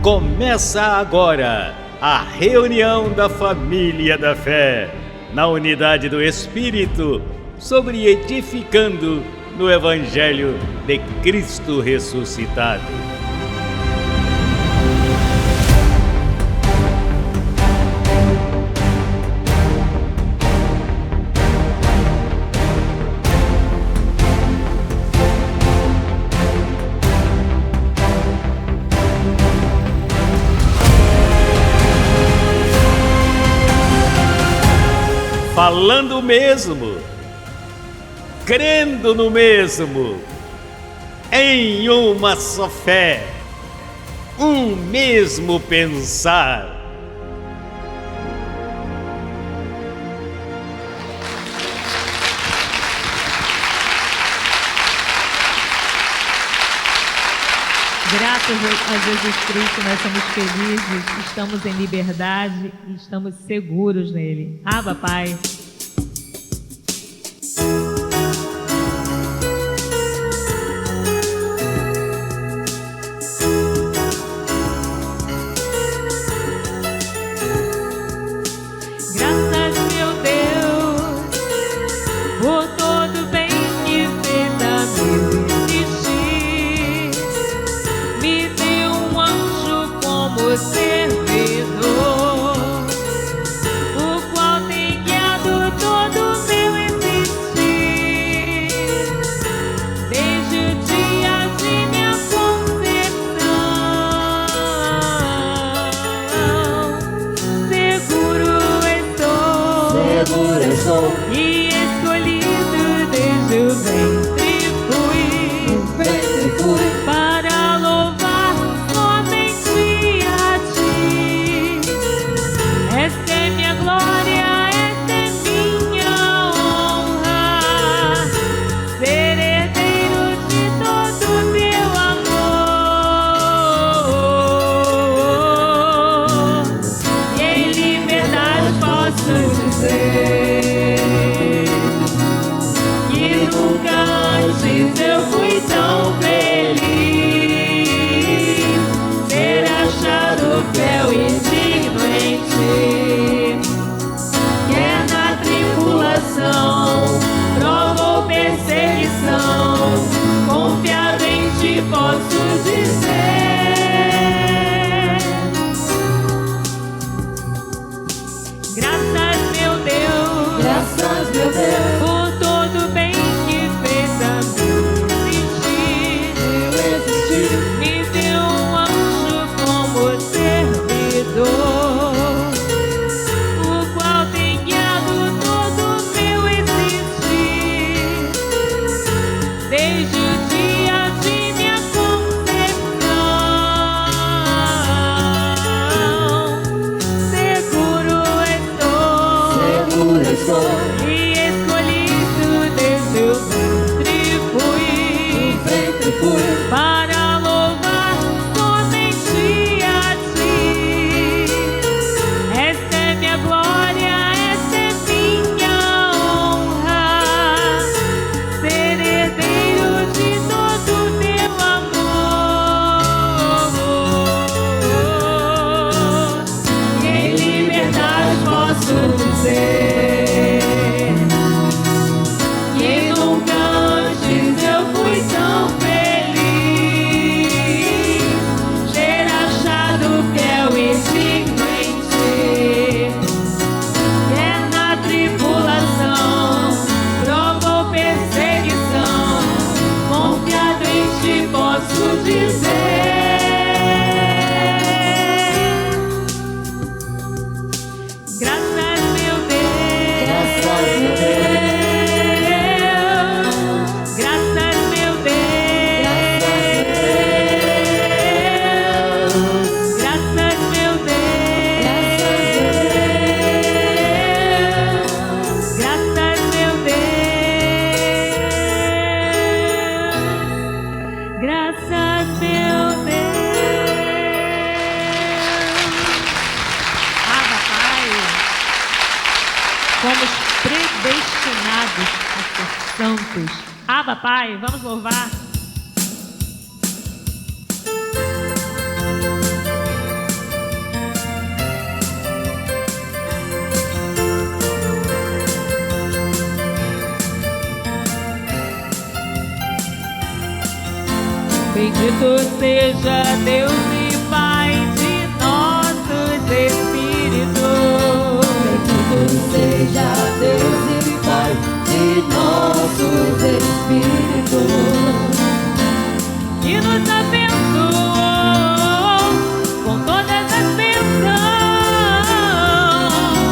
Começa agora a reunião da família da fé, na unidade do Espírito, sobre edificando no Evangelho de Cristo ressuscitado. Falando o mesmo, crendo no mesmo, em uma só fé, um mesmo pensar. Graças a Jesus Cristo, nós somos felizes, estamos em liberdade e estamos seguros nele. Abba, Pai. E escolhido desde o ventre fui para louvar somente a ti. Esta é minha glória, esta é minha honra, ser herdeiro de todo teu amor. E em liberdade posso dizer eu fui tão feliz, ter achado fiel e digno em ti. Quer na tribulação, prova ou perseguição, confiado em ti posso dizer. Graças, meu Deus, graças, meu Deus, por todo bem que fez a mim. Me deu um anjo como servidor, o qual tem guiado todo meu existir, desde o dia de minha concepção. Seguro estou. E escolhido desde o ventre fui para louvar somente a ti. Esta é minha glória, esta é minha honra, ser herdeiro de todo teu amor. E em liberdade posso dizer que nunca antes eu fui tão feliz, ter achado fiel e digno em ti. Quer na tribulação, prova ou perseguição, confiado em ti posso dizer. Graças, meu Deus, graças, meu Deus, graças, meu Deus, graças, meu Deus, graças, meu Deus, graças, meu Deus. Abba, Pai, fomos predestinados a ser santos. Abba, Pai, vamos louvar. Bendito seja Deus e Pai de nossos espíritos. Bendito seja Deus e Pai de nossos espíritos, que nos abençoou com todas as bênçãos.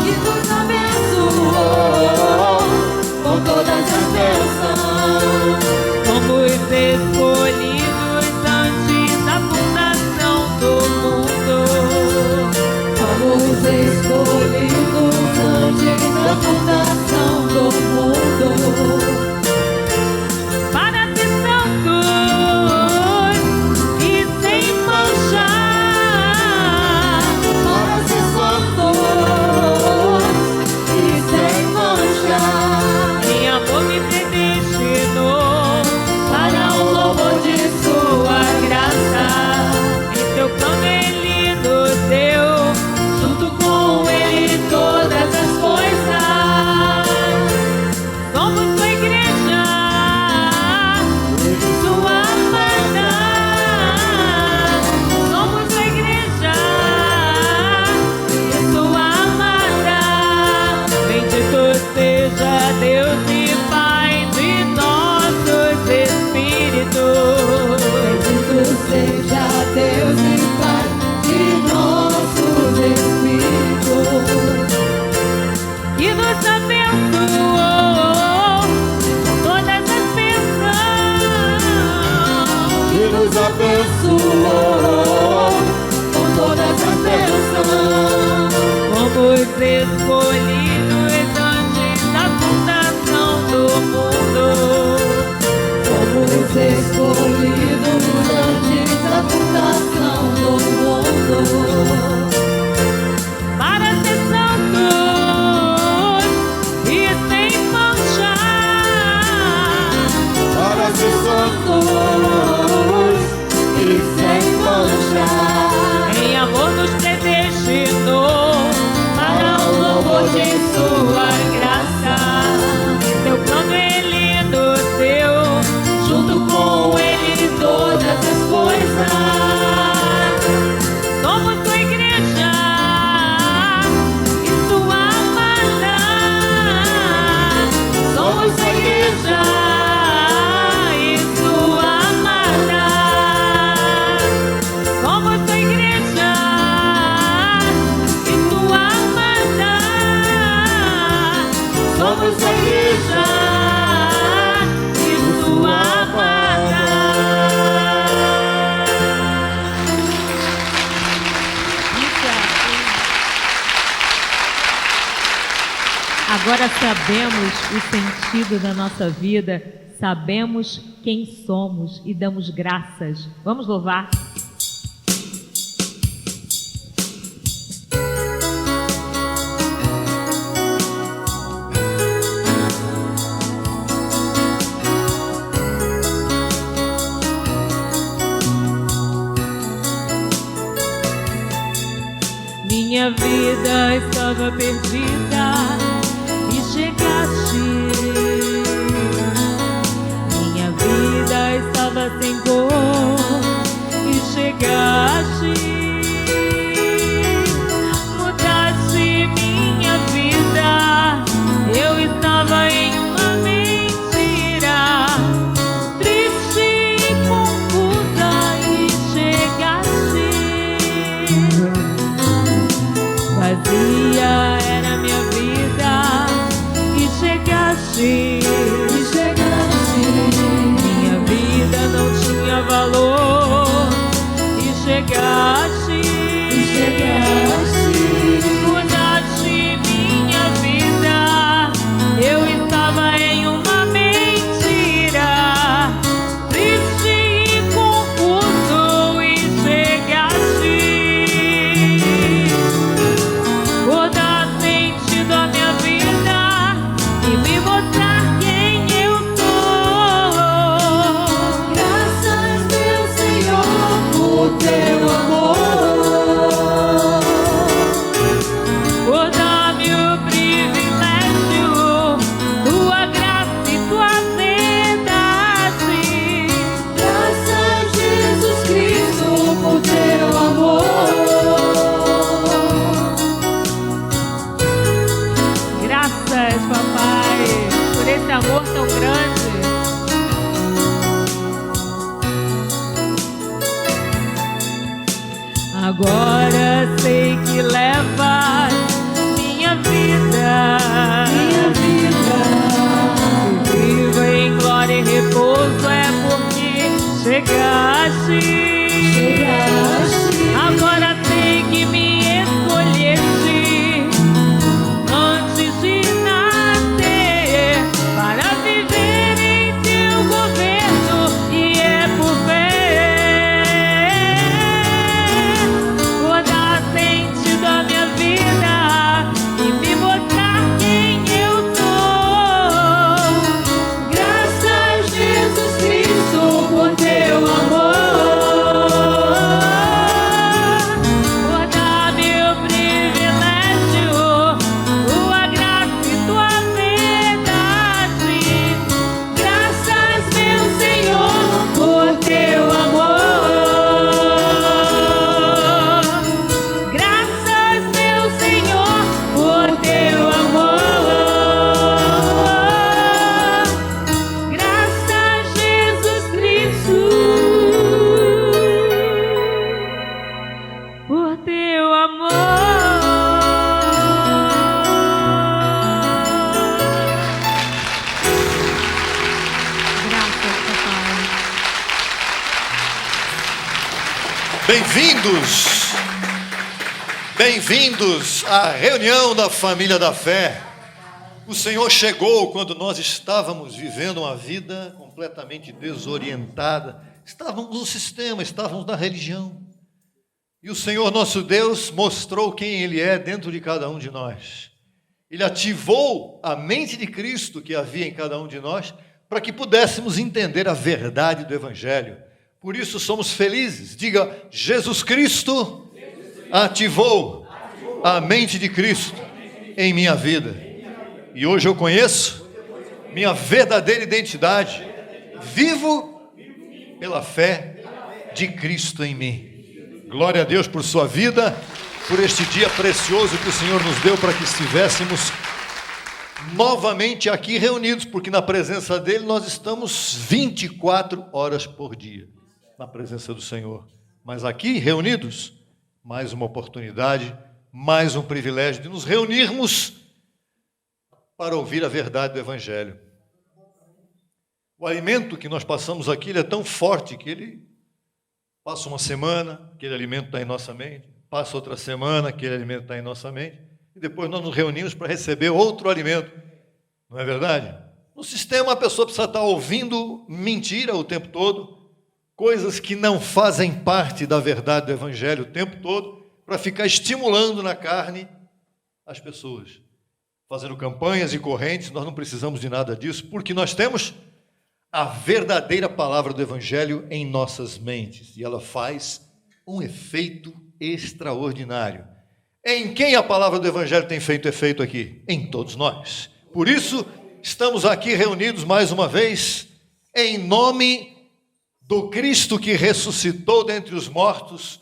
que nos abençoou com todas as bênçãos. Somos escolhidos antes da fundação do mundo. Fomos escolhidos antes da fundação do mundo, Para ser santos e sem mancha, para ser santos e sem mancha, em amor me predestinou para o louvor de sua graça. Em seu plano ele nos deu, junto com ele todas as coisas. Somos sua igreja, sua amada. Somos sua igreja e sua amada. Bendito seja Deus e Pai de nossos espíritos. bendito seja Deus e Pai de nossos espíritos, Que nos abençoou com todas as bênçãos. que nos abençoou com todas as bênçãos. Fomos escolhidos antes da fundação do mundo. Fomos escolhidos antes da fundação do mundo, Para ser santos e sem mancha, para ser santos e sem mancha, em amor nos predestinou para o louvor de sua graça. Em seu plano ele nos deu, junto com ele todas as coisas. Somos sua igreja e sua amada. Somos sua igreja e sua amada. Somos sua igreja e sua amada. Somos sua igreja e sua amada. Agora sabemos o sentido da nossa vida, sabemos quem somos e damos graças. Vamos louvar. Minha vida estava perdida e chegaste. Minha vida estava sem cor e chegaste. Mudaste minha vida, eu estava em uma mentira, triste e confusa e chegaste. Vazia era minha vida e chegaste. Minha vida não tinha valor e chegaste. Bem-vindos, bem-vindos à reunião da família da fé. O Senhor chegou quando nós estávamos vivendo uma vida completamente desorientada. Estávamos no sistema, estávamos na religião. E o Senhor nosso Deus mostrou quem Ele é dentro de cada um de nós. Ele ativou a mente de Cristo que havia em cada um de nós para que pudéssemos entender a verdade do Evangelho. Por isso somos felizes. Diga, Jesus Cristo ativou a mente de Cristo em minha vida. E hoje eu conheço minha verdadeira identidade. Vivo pela fé de Cristo em mim. Glória a Deus por sua vida, por este dia precioso que o Senhor nos deu para que estivéssemos novamente aqui reunidos, porque na presença dEle nós estamos 24 horas por dia. Na presença do Senhor, mas aqui reunidos, mais uma oportunidade, mais um privilégio de nos reunirmos para ouvir a verdade do Evangelho. O alimento que nós passamos aqui, ele é tão forte que ele passa uma semana, aquele alimento está em nossa mente, passa outra semana, aquele alimento está em nossa mente, e depois nós nos reunimos para receber outro alimento, não é verdade? No sistema a pessoa precisa estar ouvindo mentira o tempo todo, coisas que não fazem parte da verdade do Evangelho o tempo todo, para ficar estimulando na carne as pessoas. Fazendo campanhas e correntes, nós não precisamos de nada disso, porque nós temos a verdadeira palavra do Evangelho em nossas mentes, e ela faz um efeito extraordinário. Em quem a palavra do Evangelho tem feito efeito aqui? Em todos nós. Por isso, estamos aqui reunidos mais uma vez, em nome do Cristo que ressuscitou dentre os mortos,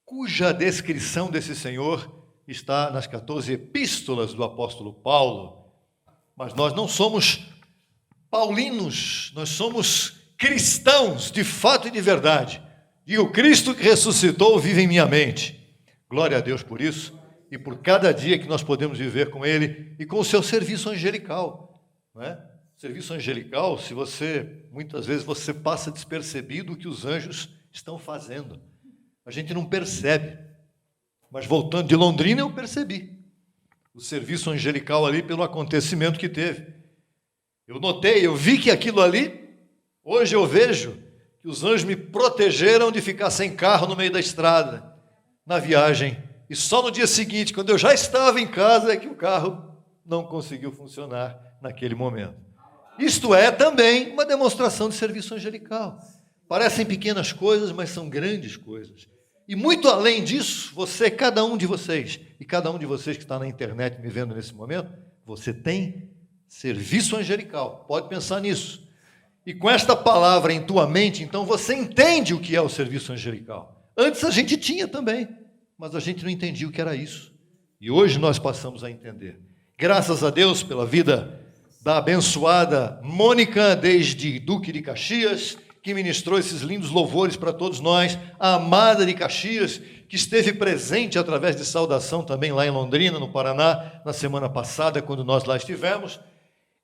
cuja descrição desse Senhor está nas 14 epístolas do apóstolo Paulo. Mas nós não somos paulinos, nós somos cristãos de fato e de verdade. E o Cristo que ressuscitou vive em minha mente. Glória a Deus por isso e por cada dia que nós podemos viver com Ele e com o seu serviço angelical, não é? Serviço angelical, muitas vezes você passa despercebido o que os anjos estão fazendo. A gente não percebe. Mas voltando de Londrina, eu percebi o serviço angelical ali pelo acontecimento que teve. Eu vi que aquilo ali, hoje eu vejo que os anjos me protegeram de ficar sem carro no meio da estrada, na viagem. E só no dia seguinte, quando eu já estava em casa, é que o carro não conseguiu funcionar naquele momento. Isto é também uma demonstração de serviço angelical. Parecem pequenas coisas, mas são grandes coisas. E muito além disso, cada um de vocês, e cada um de vocês que está na internet me vendo nesse momento, você tem serviço angelical. Pode pensar nisso. E com esta palavra em tua mente, então você entende o que é o serviço angelical. Antes a gente tinha também, mas a gente não entendia o que era isso. E hoje nós passamos a entender. Graças a Deus pela vida da abençoada Mônica, desde Duque de Caxias, que ministrou esses lindos louvores para todos nós, a amada de Caxias, que esteve presente através de saudação também lá em Londrina, no Paraná, na semana passada, quando nós lá estivemos.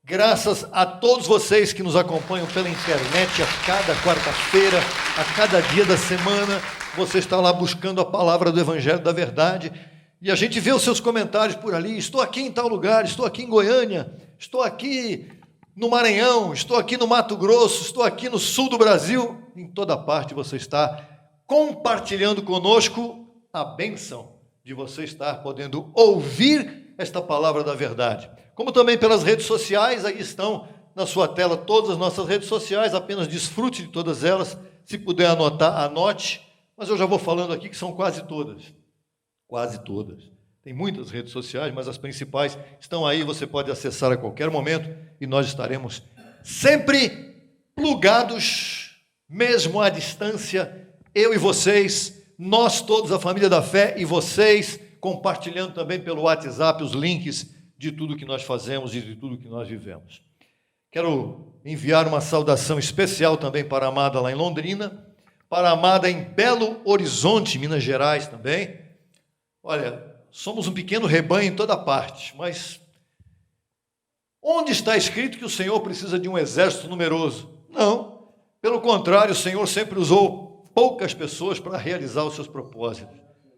Graças a todos vocês que nos acompanham pela internet a cada quarta-feira, a cada dia da semana, você está lá buscando a palavra do Evangelho da Verdade, e a gente vê os seus comentários por ali, estou aqui em tal lugar, estou aqui em Goiânia, estou aqui no Maranhão, estou aqui no Mato Grosso, estou aqui no sul do Brasil, em toda parte você está compartilhando conosco a bênção de você estar podendo ouvir esta palavra da verdade. Como também pelas redes sociais, aí estão na sua tela todas as nossas redes sociais, apenas desfrute de todas elas, se puder anotar, anote, mas eu já vou falando aqui que são quase todas. Tem muitas redes sociais, mas as principais estão aí, você pode acessar a qualquer momento e nós estaremos sempre plugados, mesmo à distância, eu e vocês, nós todos, a família da fé e vocês, compartilhando também pelo WhatsApp os links de tudo que nós fazemos e de tudo que nós vivemos. Quero enviar uma saudação especial também para a amada lá em Londrina, para a amada em Belo Horizonte, Minas Gerais também. Olha, somos um pequeno rebanho em toda parte, mas onde está escrito que o Senhor precisa de um exército numeroso? Não, pelo contrário, o Senhor sempre usou poucas pessoas para realizar os seus propósitos.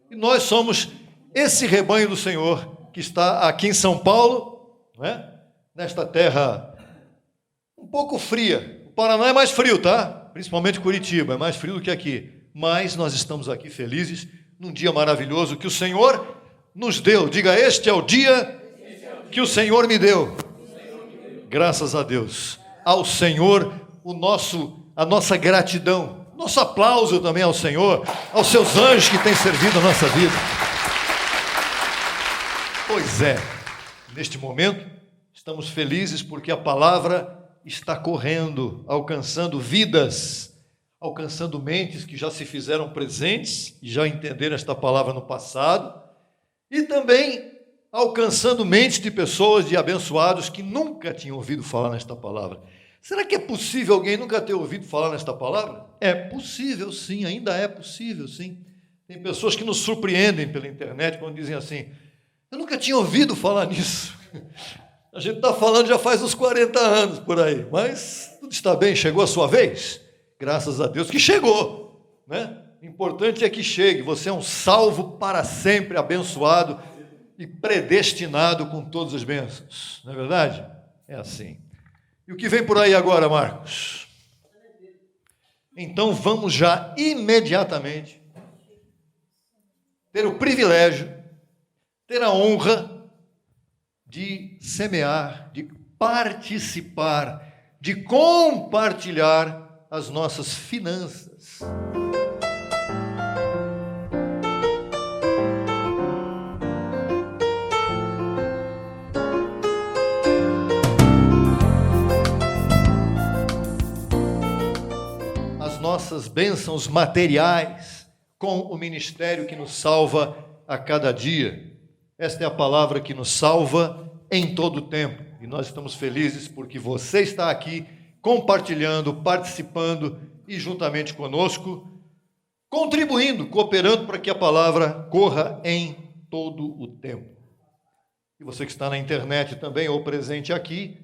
E nós somos esse rebanho do Senhor que está aqui em São Paulo, né? Nesta terra um pouco fria. O Paraná é mais frio, tá? Principalmente Curitiba, é mais frio do que aqui. Mas nós estamos aqui felizes num dia maravilhoso que o Senhor nos deu. Diga, este é o dia que o Senhor me deu. Graças a Deus. Ao Senhor, a nossa gratidão. Nosso aplauso também ao Senhor, aos seus anjos que têm servido a nossa vida. Pois é, neste momento, estamos felizes porque a palavra está correndo, alcançando vidas, alcançando mentes que já se fizeram presentes e já entenderam esta palavra no passado, e também alcançando mentes de pessoas, de abençoados que nunca tinham ouvido falar nesta palavra. Será que é possível alguém nunca ter ouvido falar nesta palavra? É possível, sim, ainda é possível, sim. Tem pessoas que nos surpreendem pela internet quando dizem assim, eu nunca tinha ouvido falar nisso. A gente está falando já faz uns 40 anos por aí, mas tudo está bem, chegou a sua vez? Graças a Deus que chegou, né? O importante é que chegue, você é um salvo para sempre, abençoado e predestinado com todas as bênçãos, não é verdade? É assim. E o que vem por aí agora, Marcos? Então vamos já imediatamente ter o privilégio, ter a honra de semear, de participar, de compartilhar as nossas finanças. Nossas bênçãos materiais com o ministério que nos salva a cada dia. Esta é a palavra que nos salva em todo o tempo. E nós estamos felizes porque você está aqui compartilhando, participando e juntamente conosco, contribuindo, cooperando para que a palavra corra em todo o tempo. E você que está na internet também ou presente aqui,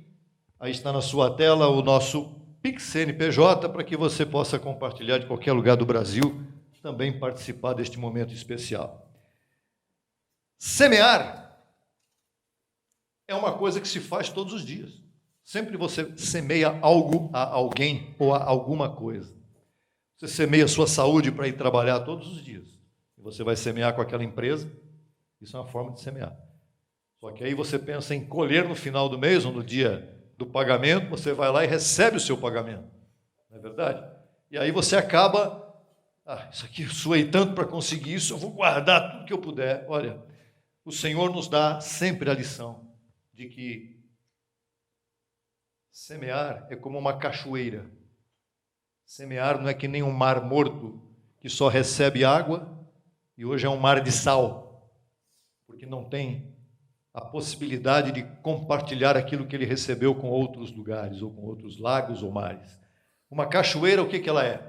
aí está na sua tela o nosso Pix CNPJ, para que você possa compartilhar de qualquer lugar do Brasil, também participar deste momento especial. Semear é uma coisa que se faz todos os dias. Sempre você semeia algo a alguém ou a alguma coisa. Você semeia a sua saúde para ir trabalhar todos os dias. E você vai semear com aquela empresa, isso é uma forma de semear. Só que aí você pensa em colher no final do mês ou no dia do pagamento, você vai lá e recebe o seu pagamento, não é verdade? E aí você acaba, isso aqui eu suei tanto para conseguir isso, eu vou guardar tudo que eu puder. Olha, o Senhor nos dá sempre a lição de que semear é como uma cachoeira. Semear não é que nem um mar morto que só recebe água e hoje é um mar de sal, porque não tem a possibilidade de compartilhar aquilo que ele recebeu com outros lugares, ou com outros lagos ou mares. Uma cachoeira, o que ela é?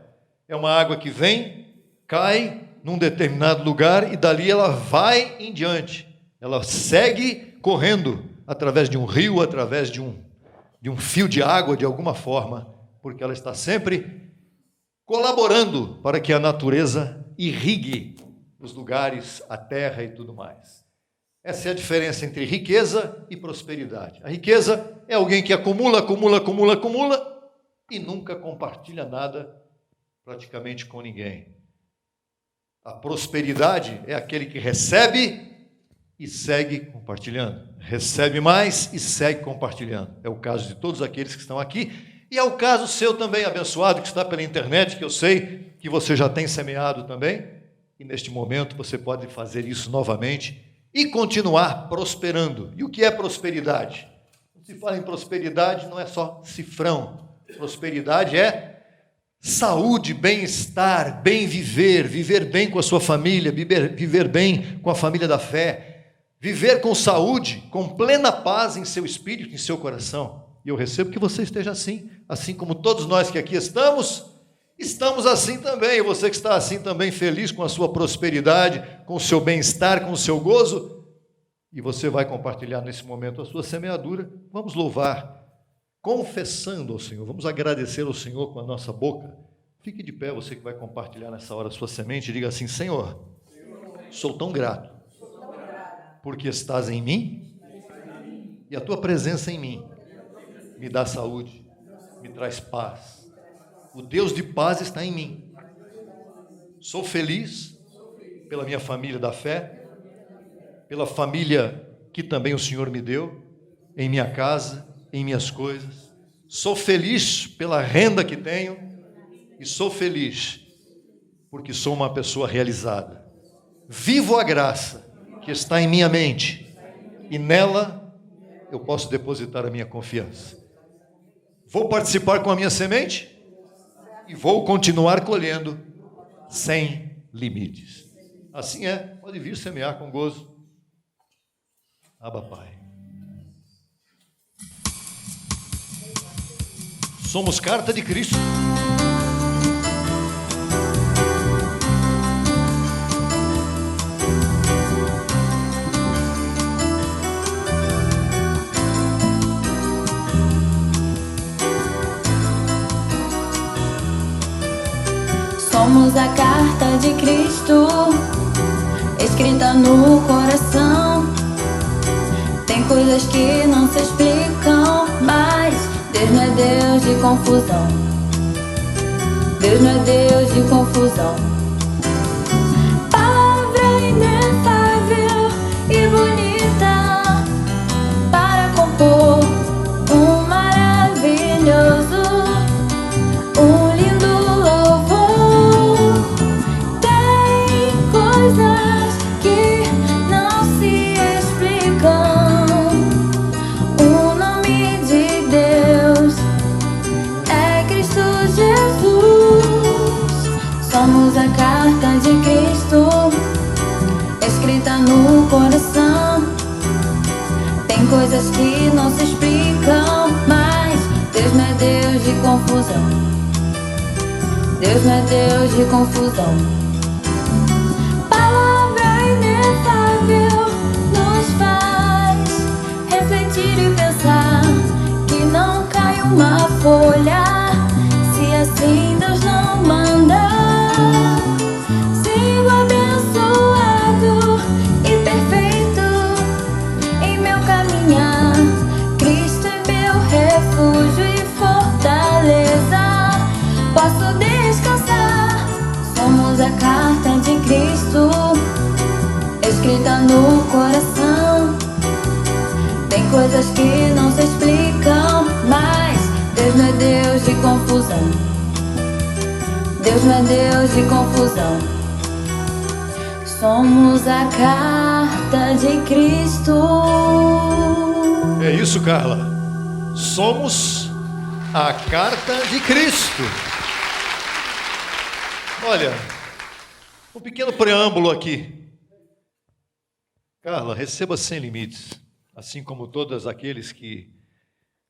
É uma água que vem, cai num determinado lugar e dali ela vai em diante. Ela segue correndo através de um rio, através de um fio de água, de alguma forma, porque ela está sempre colaborando para que a natureza irrigue os lugares, a terra e tudo mais. Essa é a diferença entre riqueza e prosperidade. A riqueza é alguém que acumula e nunca compartilha nada praticamente com ninguém. A prosperidade é aquele que recebe e segue compartilhando. Recebe mais e segue compartilhando. É o caso de todos aqueles que estão aqui e é o caso seu também, abençoado, que está pela internet, que eu sei que você já tem semeado também. E neste momento você pode fazer isso novamente e continuar prosperando. E o que é prosperidade? Quando se fala em prosperidade, não é só cifrão. Prosperidade é saúde, bem-estar, bem viver, viver bem com a sua família, viver bem com a família da fé, viver com saúde, com plena paz em seu espírito, em seu coração. E eu recebo que você esteja assim como todos nós que aqui estamos assim também. E você que está assim também, feliz com a sua prosperidade, com o seu bem-estar, com o seu gozo, e você vai compartilhar nesse momento a sua semeadura. Vamos louvar, confessando ao Senhor, vamos agradecer ao Senhor com a nossa boca. Fique de pé, você que vai compartilhar nessa hora a sua semente, e diga assim: Senhor, sou tão grato, porque estás em mim, e a tua presença em mim me dá saúde, me traz paz. O Deus de paz está em mim. Sou feliz pela minha família da fé, pela família que também o Senhor me deu, em minha casa, em minhas coisas. Sou feliz pela renda que tenho e sou feliz porque sou uma pessoa realizada. Vivo a graça que está em minha mente e nela eu posso depositar a minha confiança. Vou participar com a minha semente e vou continuar colhendo sem limites. Assim é, pode vir semear com gozo. Abba, Pai. Somos carta de Cristo. Somos a carta de Cristo, escrita no coração. Tem coisas que não se explicam, mas Deus não é Deus de confusão. Deus não é Deus de confusão. Palavra inefável e bonita para compor um maravilhoso, um lindo louvor. Tem coisas que não se explicam. O nome de Deus é Cristo Jesus. Somos a carta de Cristo, escrita no coração. Tem coisas que não se explicam, mas Deus não é Deus de confusão. Deus não é Deus de confusão. Palavra inefável nos faz refletir e pensar que não cai uma folha se assim Deus não manda. Sigo abençoado e perfeito em meu caminhar. Cristo é meu refúgio e fortaleza. Posso descansar. Somos a carta de Cristo, escrita no coração. Tem coisas que não se explicam, mas Deus não é Deus de confusão. Deus não é Deus de confusão. Somos a carta de Cristo. É isso, Carla. Somos a carta de Cristo. Olha, um pequeno preâmbulo aqui. Carla, receba sem limites, assim como todos aqueles que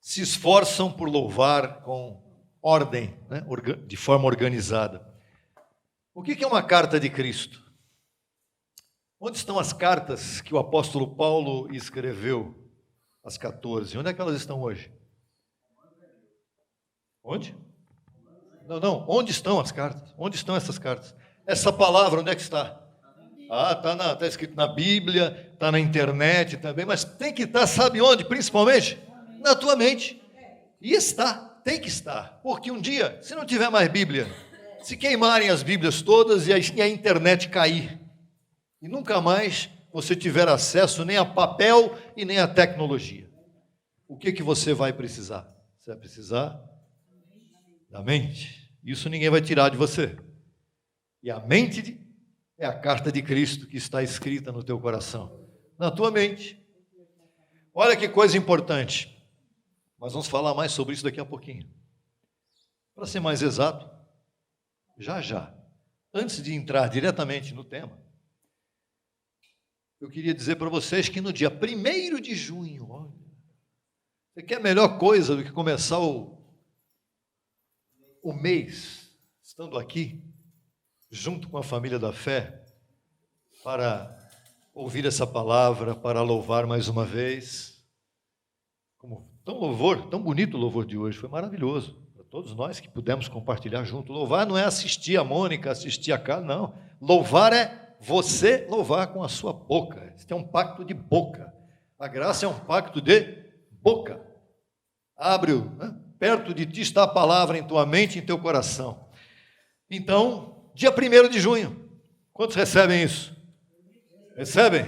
se esforçam por louvar com ordem, né? De forma organizada. O que é uma carta de Cristo? Onde estão as cartas que o apóstolo Paulo escreveu? As 14. Onde é que elas estão hoje? Onde? Não. Onde estão as cartas? Onde estão essas cartas? Essa palavra, onde é que está? Está escrito na Bíblia, está na internet também, mas tem que estar, sabe onde? Principalmente na tua mente. E tem que estar. Porque um dia, se não tiver mais Bíblia, se queimarem as Bíblias todas e a internet cair, e nunca mais você tiver acesso nem a papel e nem a tecnologia, o que você vai precisar? Você vai precisar da mente. Isso ninguém vai tirar de você. E a mente é a carta de Cristo que está escrita no teu coração, na tua mente. Olha que coisa importante. Nós vamos falar mais sobre isso daqui a pouquinho. Para ser mais exato, já, antes de entrar diretamente no tema, eu queria dizer para vocês que no dia 1º de junho, olha, você quer melhor coisa do que começar o mês, estando aqui, junto com a família da fé, para ouvir essa palavra, para louvar mais uma vez. Tão bonito o louvor de hoje, foi maravilhoso. todos nós que pudemos compartilhar junto. Louvar não é assistir a Mônica, assistir a Carla, não. Louvar é você louvar com a sua boca. Isso é um pacto de boca. A graça é um pacto de boca. Abre-o, né? Perto de ti está a palavra em tua mente e em teu coração. Então, dia 1º de junho, quantos recebem isso? Recebem?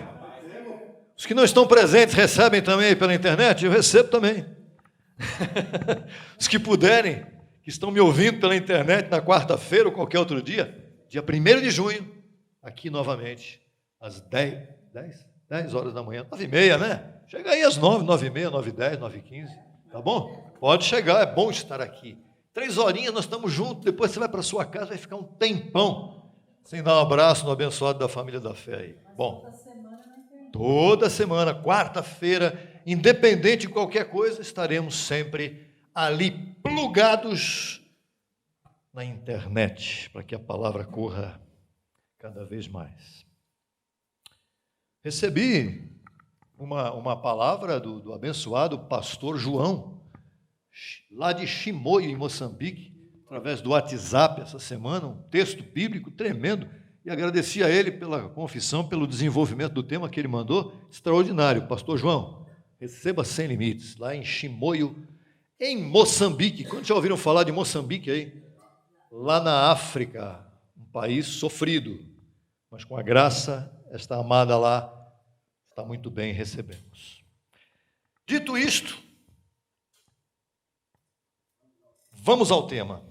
Os que não estão presentes recebem também pela internet? Eu recebo também. Os que puderem, que estão me ouvindo pela internet na quarta-feira ou qualquer outro dia, dia 1º de junho, aqui novamente, às 10 horas da manhã, 9h30, né? Chega aí às 9, 9h30, 9h10, 9h15, tá bom? Pode chegar, é bom estar aqui. 3 horinhas nós estamos juntos, depois você vai para sua casa, vai ficar um tempão sem dar um abraço no abençoado da família da fé aí. Bom, toda semana, quarta-feira, independente de qualquer coisa, estaremos sempre ali plugados na internet, para que a palavra corra cada vez mais. Recebi uma palavra do abençoado pastor João, lá de Chimoio, em Moçambique, através do WhatsApp essa semana, um texto bíblico tremendo, e agradeci a ele pela confissão, pelo desenvolvimento do tema que ele mandou, extraordinário. Pastor João, receba sem limites, lá em Chimoio, em Moçambique. Quantos já ouviram falar de Moçambique aí? Lá na África, um país sofrido, mas com a graça, esta amada lá está muito bem, recebemos. Dito isto, vamos ao tema.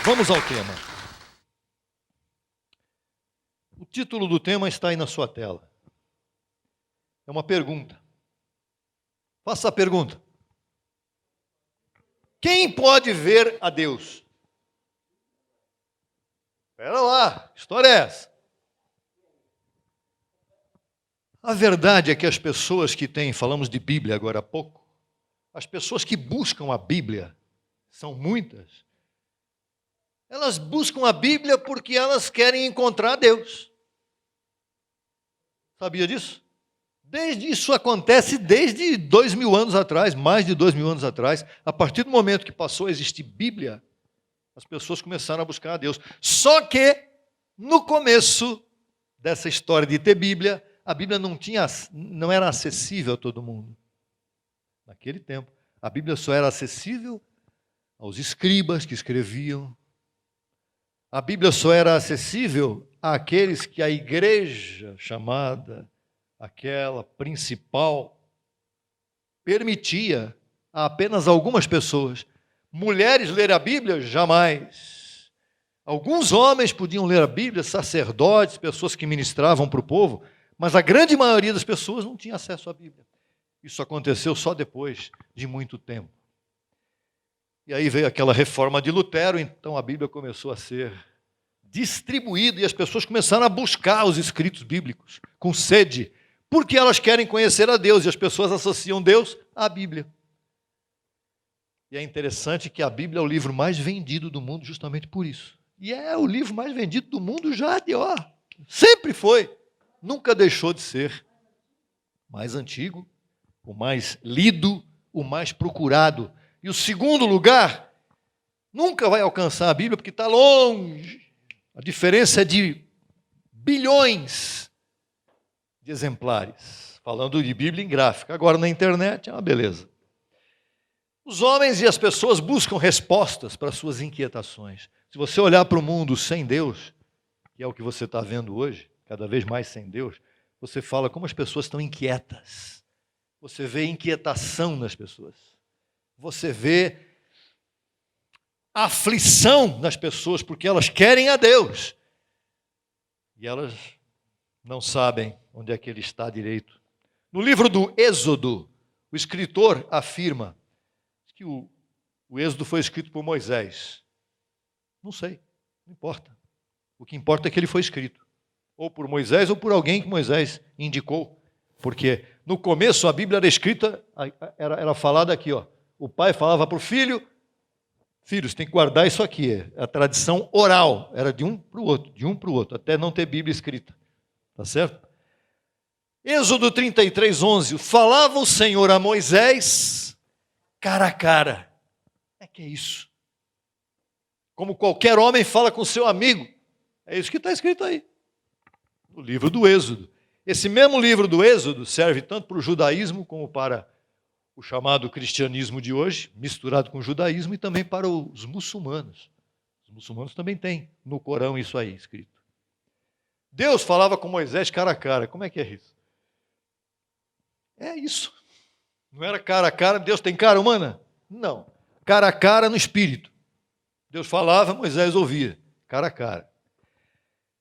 Vamos ao tema. O título do tema está aí na sua tela. É uma pergunta. Faça a pergunta. Quem pode ver a Deus? Espera lá, que história é essa? A verdade é que as pessoas que têm, falamos de Bíblia agora há pouco, as pessoas que buscam a Bíblia, são muitas, elas buscam a Bíblia porque elas querem encontrar Deus. Sabia disso? Isso acontece desde 2000 anos atrás, mais de 2000 anos atrás. A partir do momento que passou a existir Bíblia, as pessoas começaram a buscar a Deus. Só que, no começo dessa história de ter Bíblia, a Bíblia não era acessível a todo mundo. Naquele tempo, a Bíblia só era acessível aos escribas que escreviam. A Bíblia só era acessível àqueles que a igreja chamada, aquela principal, permitia a apenas algumas pessoas. Mulheres ler a Bíblia? Jamais. Alguns homens podiam ler a Bíblia, sacerdotes, pessoas que ministravam para o povo, mas a grande maioria das pessoas não tinha acesso à Bíblia. Isso aconteceu só depois de muito tempo. E aí veio aquela reforma de Lutero, então a Bíblia começou a ser distribuída e as pessoas começaram a buscar os escritos bíblicos com sede, porque elas querem conhecer a Deus e as pessoas associam Deus à Bíblia. E é interessante que a Bíblia é o livro mais vendido do mundo justamente por isso. E é o livro mais vendido do mundo já sempre foi, nunca deixou de ser o mais antigo, o mais lido, o mais procurado. E o segundo lugar nunca vai alcançar a Bíblia porque está longe. A diferença é de bilhões de exemplares. Falando de Bíblia em gráfica. Agora na internet é uma beleza. Os homens e as pessoas buscam respostas para suas inquietações. Se você olhar para o mundo sem Deus, que é o que você está vendo hoje, cada vez mais sem Deus, você fala como as pessoas estão inquietas. Você vê inquietação nas pessoas. Você vê aflição nas pessoas, porque elas querem a Deus. E elas não sabem onde é que Ele está direito. No livro do Êxodo, o escritor afirma que o Êxodo foi escrito por Moisés. Não sei, não importa. O que importa é que ele foi escrito, ou por Moisés ou por alguém que Moisés indicou. Porque no começo a Bíblia era escrita, era falada aqui, ó. O pai falava para o filho: filho, você tem que guardar isso aqui. A tradição oral era de um para o outro, até não ter Bíblia escrita. Tá certo? Êxodo 33, 11. Falava o Senhor a Moisés cara a cara. Que é isso? Como qualquer homem fala com seu amigo. É isso que está escrito aí, no livro do Êxodo. Esse mesmo livro do Êxodo serve tanto para o judaísmo como para o chamado cristianismo de hoje, misturado com o judaísmo, e também para os muçulmanos. Os muçulmanos também têm no Corão isso aí escrito. Deus falava com Moisés cara a cara. Como é que é isso? É isso. Não era cara a cara. Deus tem cara humana? Não. Cara a cara no espírito. Deus falava, Moisés ouvia. Cara a cara.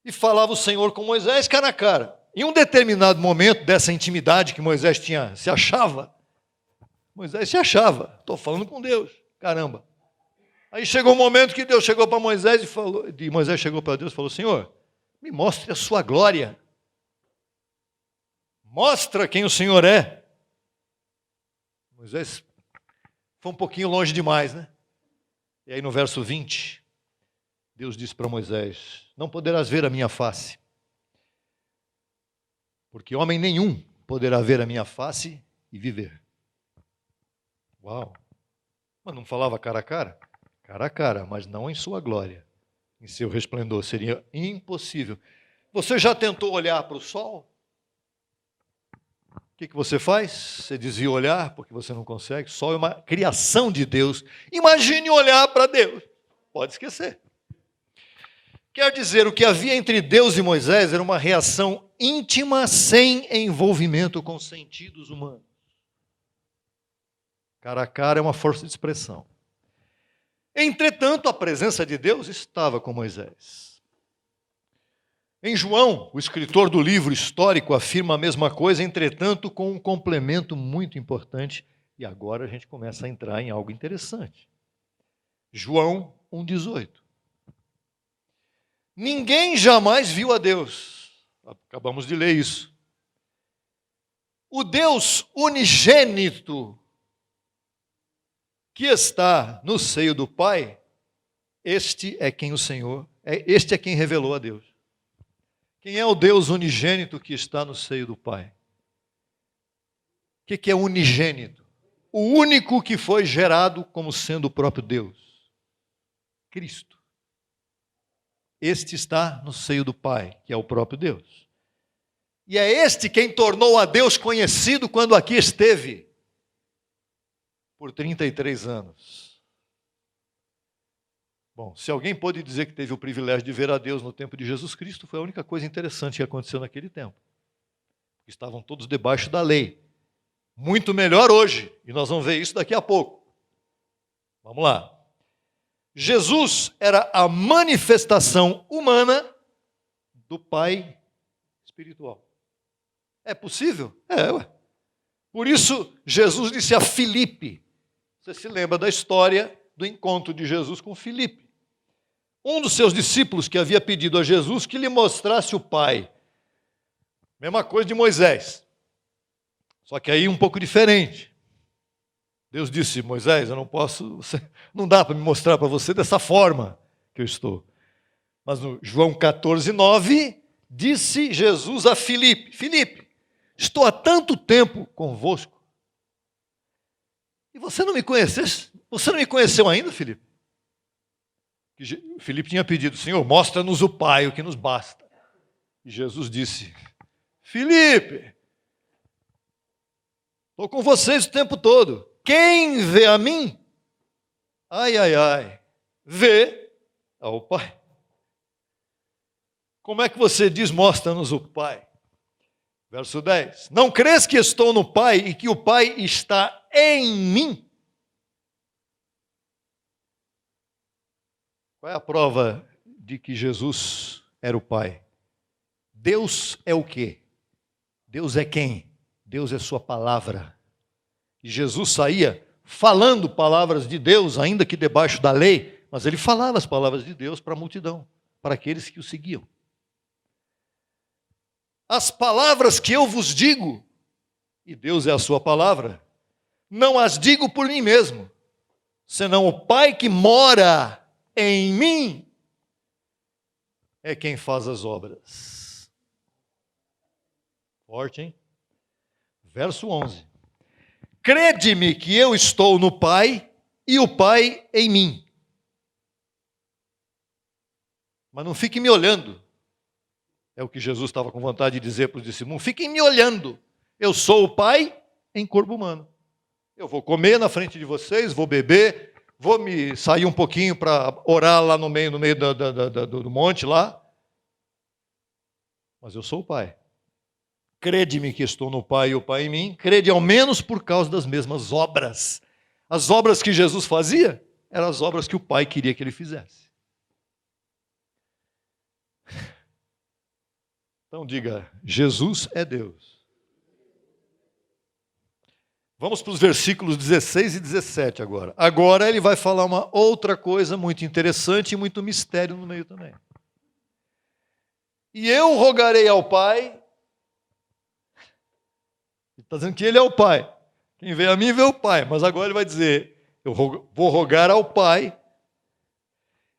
E falava o Senhor com Moisés cara a cara. Em um determinado momento dessa intimidade que Moisés se achava, estou falando com Deus, caramba. Aí chegou um momento que Deus chegou para Moisés e falou, Moisés chegou para Deus e falou: Senhor, me mostre a sua glória. Mostra quem o Senhor é. Moisés foi um pouquinho longe demais, né? E aí no verso 20, Deus disse para Moisés: não poderás ver a minha face, porque homem nenhum poderá ver a minha face e viver. Uau! Mas não falava cara a cara? Cara a cara, mas não em sua glória, em seu resplendor. Seria impossível. Você já tentou olhar para o sol? O que você faz? Você desvia o olhar porque você não consegue. O sol é uma criação de Deus. Imagine olhar para Deus. Pode esquecer. Quer dizer, o que havia entre Deus e Moisés era uma reação íntima, sem envolvimento com sentidos humanos. Cara a cara é uma força de expressão. Entretanto, a presença de Deus estava com Moisés. Em João, o escritor do livro histórico afirma a mesma coisa, entretanto, com um complemento muito importante. E agora a gente começa a entrar em algo interessante. João 1,18. Ninguém jamais viu a Deus. Acabamos de ler isso. O Deus unigênito que está no seio do Pai, este é quem revelou a Deus. Quem é o Deus unigênito que está no seio do Pai? O que é unigênito? O único que foi gerado como sendo o próprio Deus. Cristo. Este está no seio do Pai, que é o próprio Deus. E é este quem tornou a Deus conhecido quando aqui esteve por 33 anos. Bom, se alguém pôde dizer que teve o privilégio de ver a Deus no tempo de Jesus Cristo, foi a única coisa interessante que aconteceu naquele tempo. Estavam todos debaixo da lei. Muito melhor hoje, e nós vamos ver isso daqui a pouco. Vamos lá. Jesus era a manifestação humana do Pai espiritual. É possível? É, ué. Por isso, Jesus disse a Filipe. Você se lembra da história do encontro de Jesus com Filipe? Um dos seus discípulos que havia pedido a Jesus que lhe mostrasse o Pai. Mesma coisa de Moisés. Só que aí um pouco diferente. Deus disse: Moisés, eu não posso, não dá para me mostrar para você dessa forma que eu estou. Mas no João 14:9, disse Jesus a Filipe: Filipe, estou há tanto tempo convosco e você não me conheceu ainda, Filipe? Filipe tinha pedido: Senhor, mostra-nos o Pai, o que nos basta. E Jesus disse: Filipe, estou com vocês o tempo todo. Quem vê a mim, vê ao Pai. Como é que você diz, mostra-nos o Pai? Verso 10. Não crês que estou no Pai e que o Pai está em mim? Qual é a prova de que Jesus era o Pai? Deus é o quê? Deus é quem? Deus é sua palavra. E Jesus saía falando palavras de Deus, ainda que debaixo da lei, Mas ele falava as palavras de Deus para a multidão, para aqueles que o seguiam. As palavras que eu vos digo, e Deus é a sua palavra, não as digo por mim mesmo, senão o Pai que mora em mim é quem faz as obras. Forte, hein? Verso 11. Crede-me que eu estou no Pai e o Pai em mim. Mas não fiquem me olhando. É o que Jesus estava com vontade de dizer para os discípulos. Não fiquem me olhando. Eu sou o Pai em corpo humano. Eu vou comer na frente de vocês, vou beber, vou me sair um pouquinho para orar lá no meio do monte lá. Mas eu sou o Pai. Crede-me que estou no Pai e o Pai em mim. Crede ao menos por causa das mesmas obras. As obras que Jesus fazia eram as obras que o Pai queria que ele fizesse. Então diga, Jesus é Deus. Vamos para os versículos 16 e 17 agora. Agora ele vai falar uma outra coisa muito interessante e muito mistério no meio também. E eu rogarei ao Pai. Ele está dizendo que ele é o Pai. Quem vê a mim vê o Pai. Mas agora ele vai dizer, eu vou rogar ao Pai.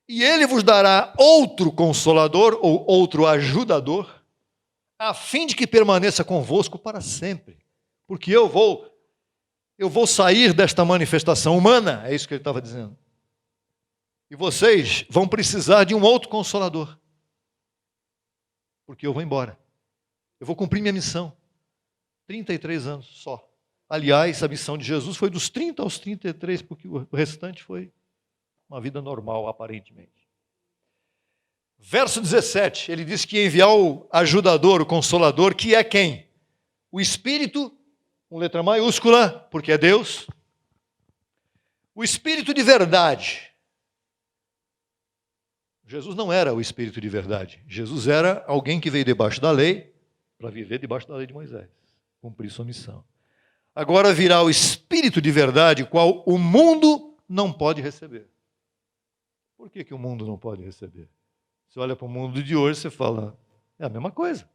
E ele vos dará outro consolador ou outro ajudador, a fim de que permaneça convosco para sempre. Porque eu vou sair desta manifestação humana, é isso que ele estava dizendo. E vocês vão precisar de um outro consolador. Porque eu vou embora. Eu vou cumprir minha missão. 33 anos só. Aliás, a missão de Jesus foi dos 30 aos 33, porque o restante foi uma vida normal, aparentemente. Verso 17, ele diz que ia enviar o ajudador, o consolador, que é quem? O Espírito, com letra maiúscula, porque é Deus. O Espírito de verdade. Jesus não era o Espírito de verdade. Jesus era alguém que veio debaixo da lei, para viver debaixo da lei de Moisés, cumprir sua missão. Agora virá o Espírito de verdade, qual o mundo não pode receber. Por que o mundo não pode receber? Você olha para o mundo de hoje e você fala, é a mesma coisa.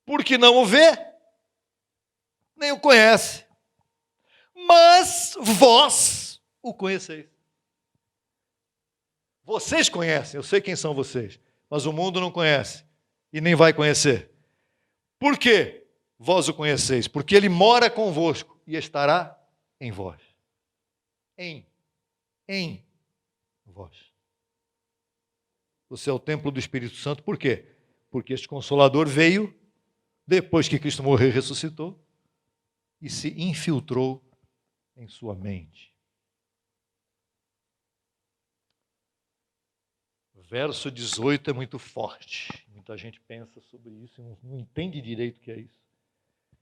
Porque não o vê, nem o conhece. Mas vós o conheceis. Vocês conhecem, eu sei quem são vocês, mas o mundo não conhece e nem vai conhecer. Por quê? Vós o conheceis, porque ele mora convosco e estará em vós. Em vós. Você é o templo do Espírito Santo, por quê? Porque este Consolador veio depois que Cristo morreu e ressuscitou e se infiltrou em sua mente. Verso 18 é muito forte. Muita gente pensa sobre isso e não entende direito o que é isso.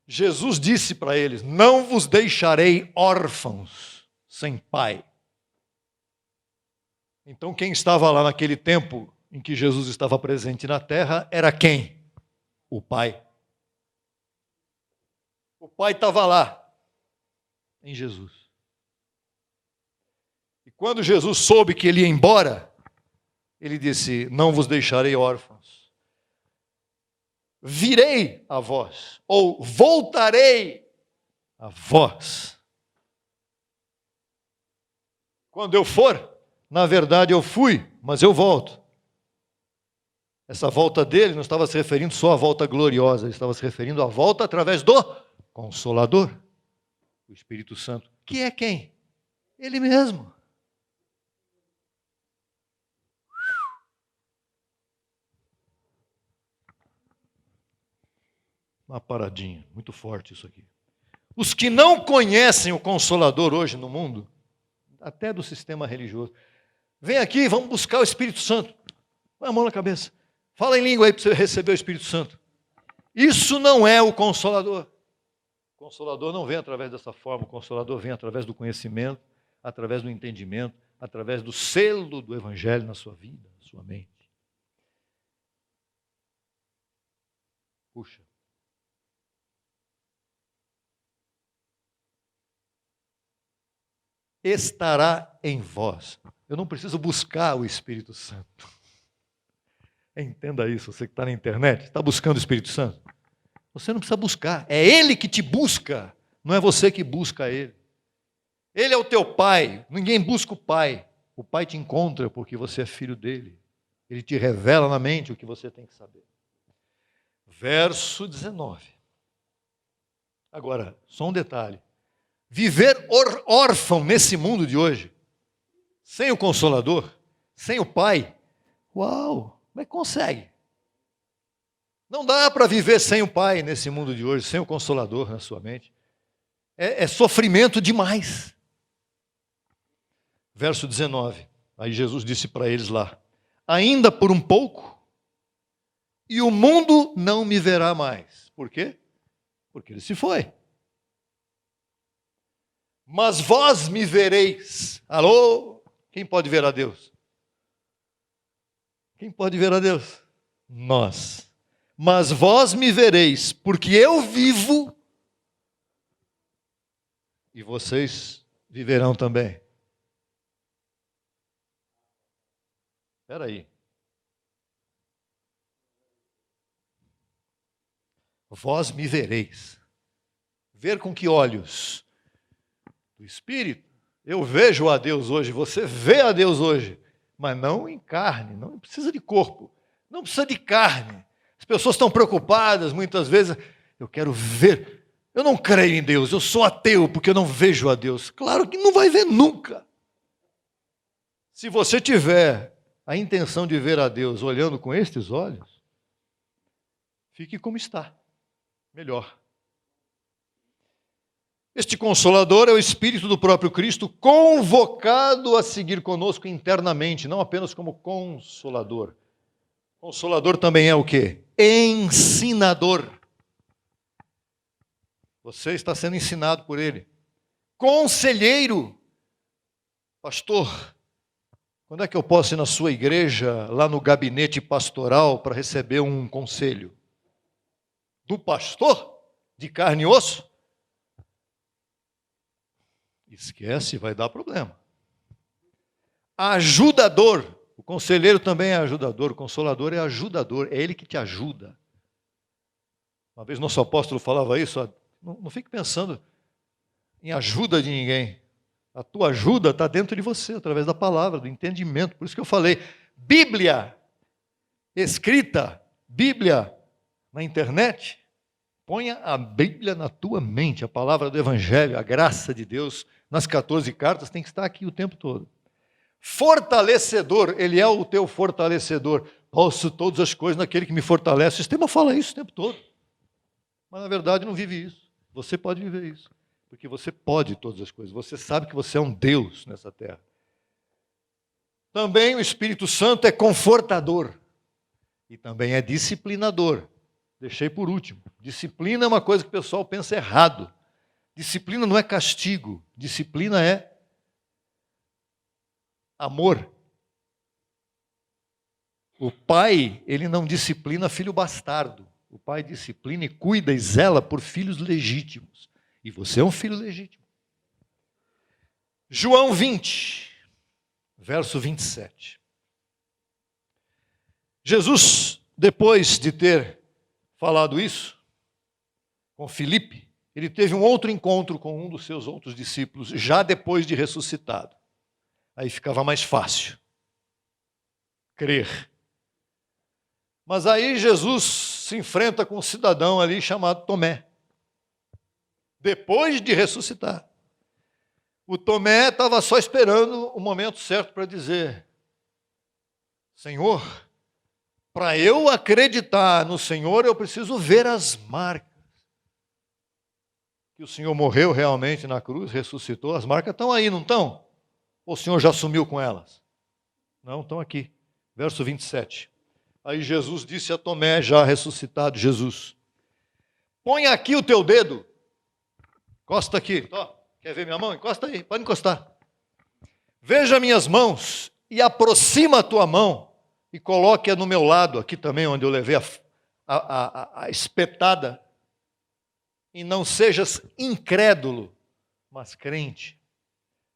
Jesus disse para eles, não vos deixarei órfãos sem pai. Então quem estava lá naquele tempo em que Jesus estava presente na terra era quem? O Pai. O Pai estava lá, em Jesus. E quando Jesus soube que ele ia embora, ele disse, não vos deixarei órfãos. Virei a vós, ou voltarei a vós. Quando eu for, na verdade eu fui, mas eu volto. Essa volta dele não estava se referindo só à volta gloriosa, ele estava se referindo à volta através do Consolador, o Espírito Santo, que é quem? Ele mesmo. Uma paradinha, muito forte isso aqui. Os que não conhecem o Consolador hoje no mundo, até do sistema religioso, vem aqui, vamos buscar o Espírito Santo. Põe a mão na cabeça. Fala em língua aí para você receber o Espírito Santo. Isso não é o Consolador. O Consolador não vem através dessa forma, o Consolador vem através do conhecimento, através do entendimento, através do selo do Evangelho na sua vida, na sua mente. Puxa. Estará em vós. Eu não preciso buscar o Espírito Santo. Entenda isso, você que está na internet, está buscando o Espírito Santo? Você não precisa buscar, é Ele que te busca, não é você que busca Ele. Ele é o teu Pai, ninguém busca o Pai. O Pai te encontra porque você é filho dele. Ele te revela na mente o que você tem que saber. Verso 19. Agora, só um detalhe. Viver órfão nesse mundo de hoje, sem o Consolador, sem o Pai, uau, como é que consegue? Não dá para viver sem o Pai nesse mundo de hoje, sem o Consolador na sua mente. É sofrimento demais. Verso 19. Aí Jesus disse para eles lá: ainda por um pouco, e o mundo não me verá mais. Por quê? Porque ele se foi. Mas vós me vereis. Alô? Quem pode ver a Deus? Quem pode ver a Deus? Nós. Mas vós me vereis, porque eu vivo, e vocês viverão também. Espera aí. Vós me vereis. Ver com que olhos? Do Espírito. Eu vejo a Deus hoje, você vê a Deus hoje, mas não em carne, não precisa de corpo, não precisa de carne. As pessoas estão preocupadas, muitas vezes, eu quero ver, eu não creio em Deus, eu sou ateu porque eu não vejo a Deus. Claro que não vai ver nunca. Se você tiver a intenção de ver a Deus olhando com estes olhos, fique como está, melhor. Este Consolador é o Espírito do próprio Cristo, convocado a seguir conosco internamente, não apenas como Consolador. Consolador também é o quê? Ensinador. Você está sendo ensinado por Ele. Conselheiro. Pastor, quando é que eu posso ir na sua igreja, lá no gabinete pastoral, para receber um conselho? Do pastor? De carne e osso? Esquece, vai dar problema. Ajudador. O conselheiro também é ajudador. O consolador é ajudador. É ele que te ajuda. Uma vez nosso apóstolo falava isso. Não fique pensando em ajuda de ninguém. A tua ajuda está dentro de você, através da palavra, do entendimento. Por isso que eu falei, Bíblia escrita, Bíblia na internet. Ponha a Bíblia na tua mente, a palavra do Evangelho, a graça de Deus, nas 14 cartas, tem que estar aqui o tempo todo. Fortalecedor, Ele é o teu fortalecedor. Posso todas as coisas naquele que me fortalece. O sistema fala isso o tempo todo. Mas, na verdade, não vive isso. Você pode viver isso. Porque você pode todas as coisas. Você sabe que você é um Deus nessa terra. Também o Espírito Santo é confortador. E também é disciplinador. Deixei por último. Disciplina é uma coisa que o pessoal pensa errado. Disciplina não é castigo. Disciplina é amor. O pai, ele não disciplina filho bastardo. O pai disciplina e cuida e zela por filhos legítimos. E você é um filho legítimo. João 20, verso 27. Jesus, depois de ter falado isso com Filipe, ele teve um outro encontro com um dos seus outros discípulos, já depois de ressuscitado. Aí ficava mais fácil crer. Mas aí Jesus se enfrenta com um cidadão ali chamado Tomé, depois de ressuscitar. O Tomé estava só esperando o momento certo para dizer: Senhor, para eu acreditar no Senhor, eu preciso ver as marcas. Que o Senhor morreu realmente na cruz, ressuscitou, as marcas estão aí, não estão? Ou o Senhor já sumiu com elas? Não, estão aqui. Verso 27. Aí Jesus disse a Tomé, já ressuscitado Jesus: põe aqui o teu dedo. Encosta aqui. Ó, quer ver minha mão? Encosta aí, pode encostar. Veja minhas mãos e aproxima a tua mão e coloque-a no meu lado, aqui também, onde eu levei a espetada. E não sejas incrédulo, mas crente.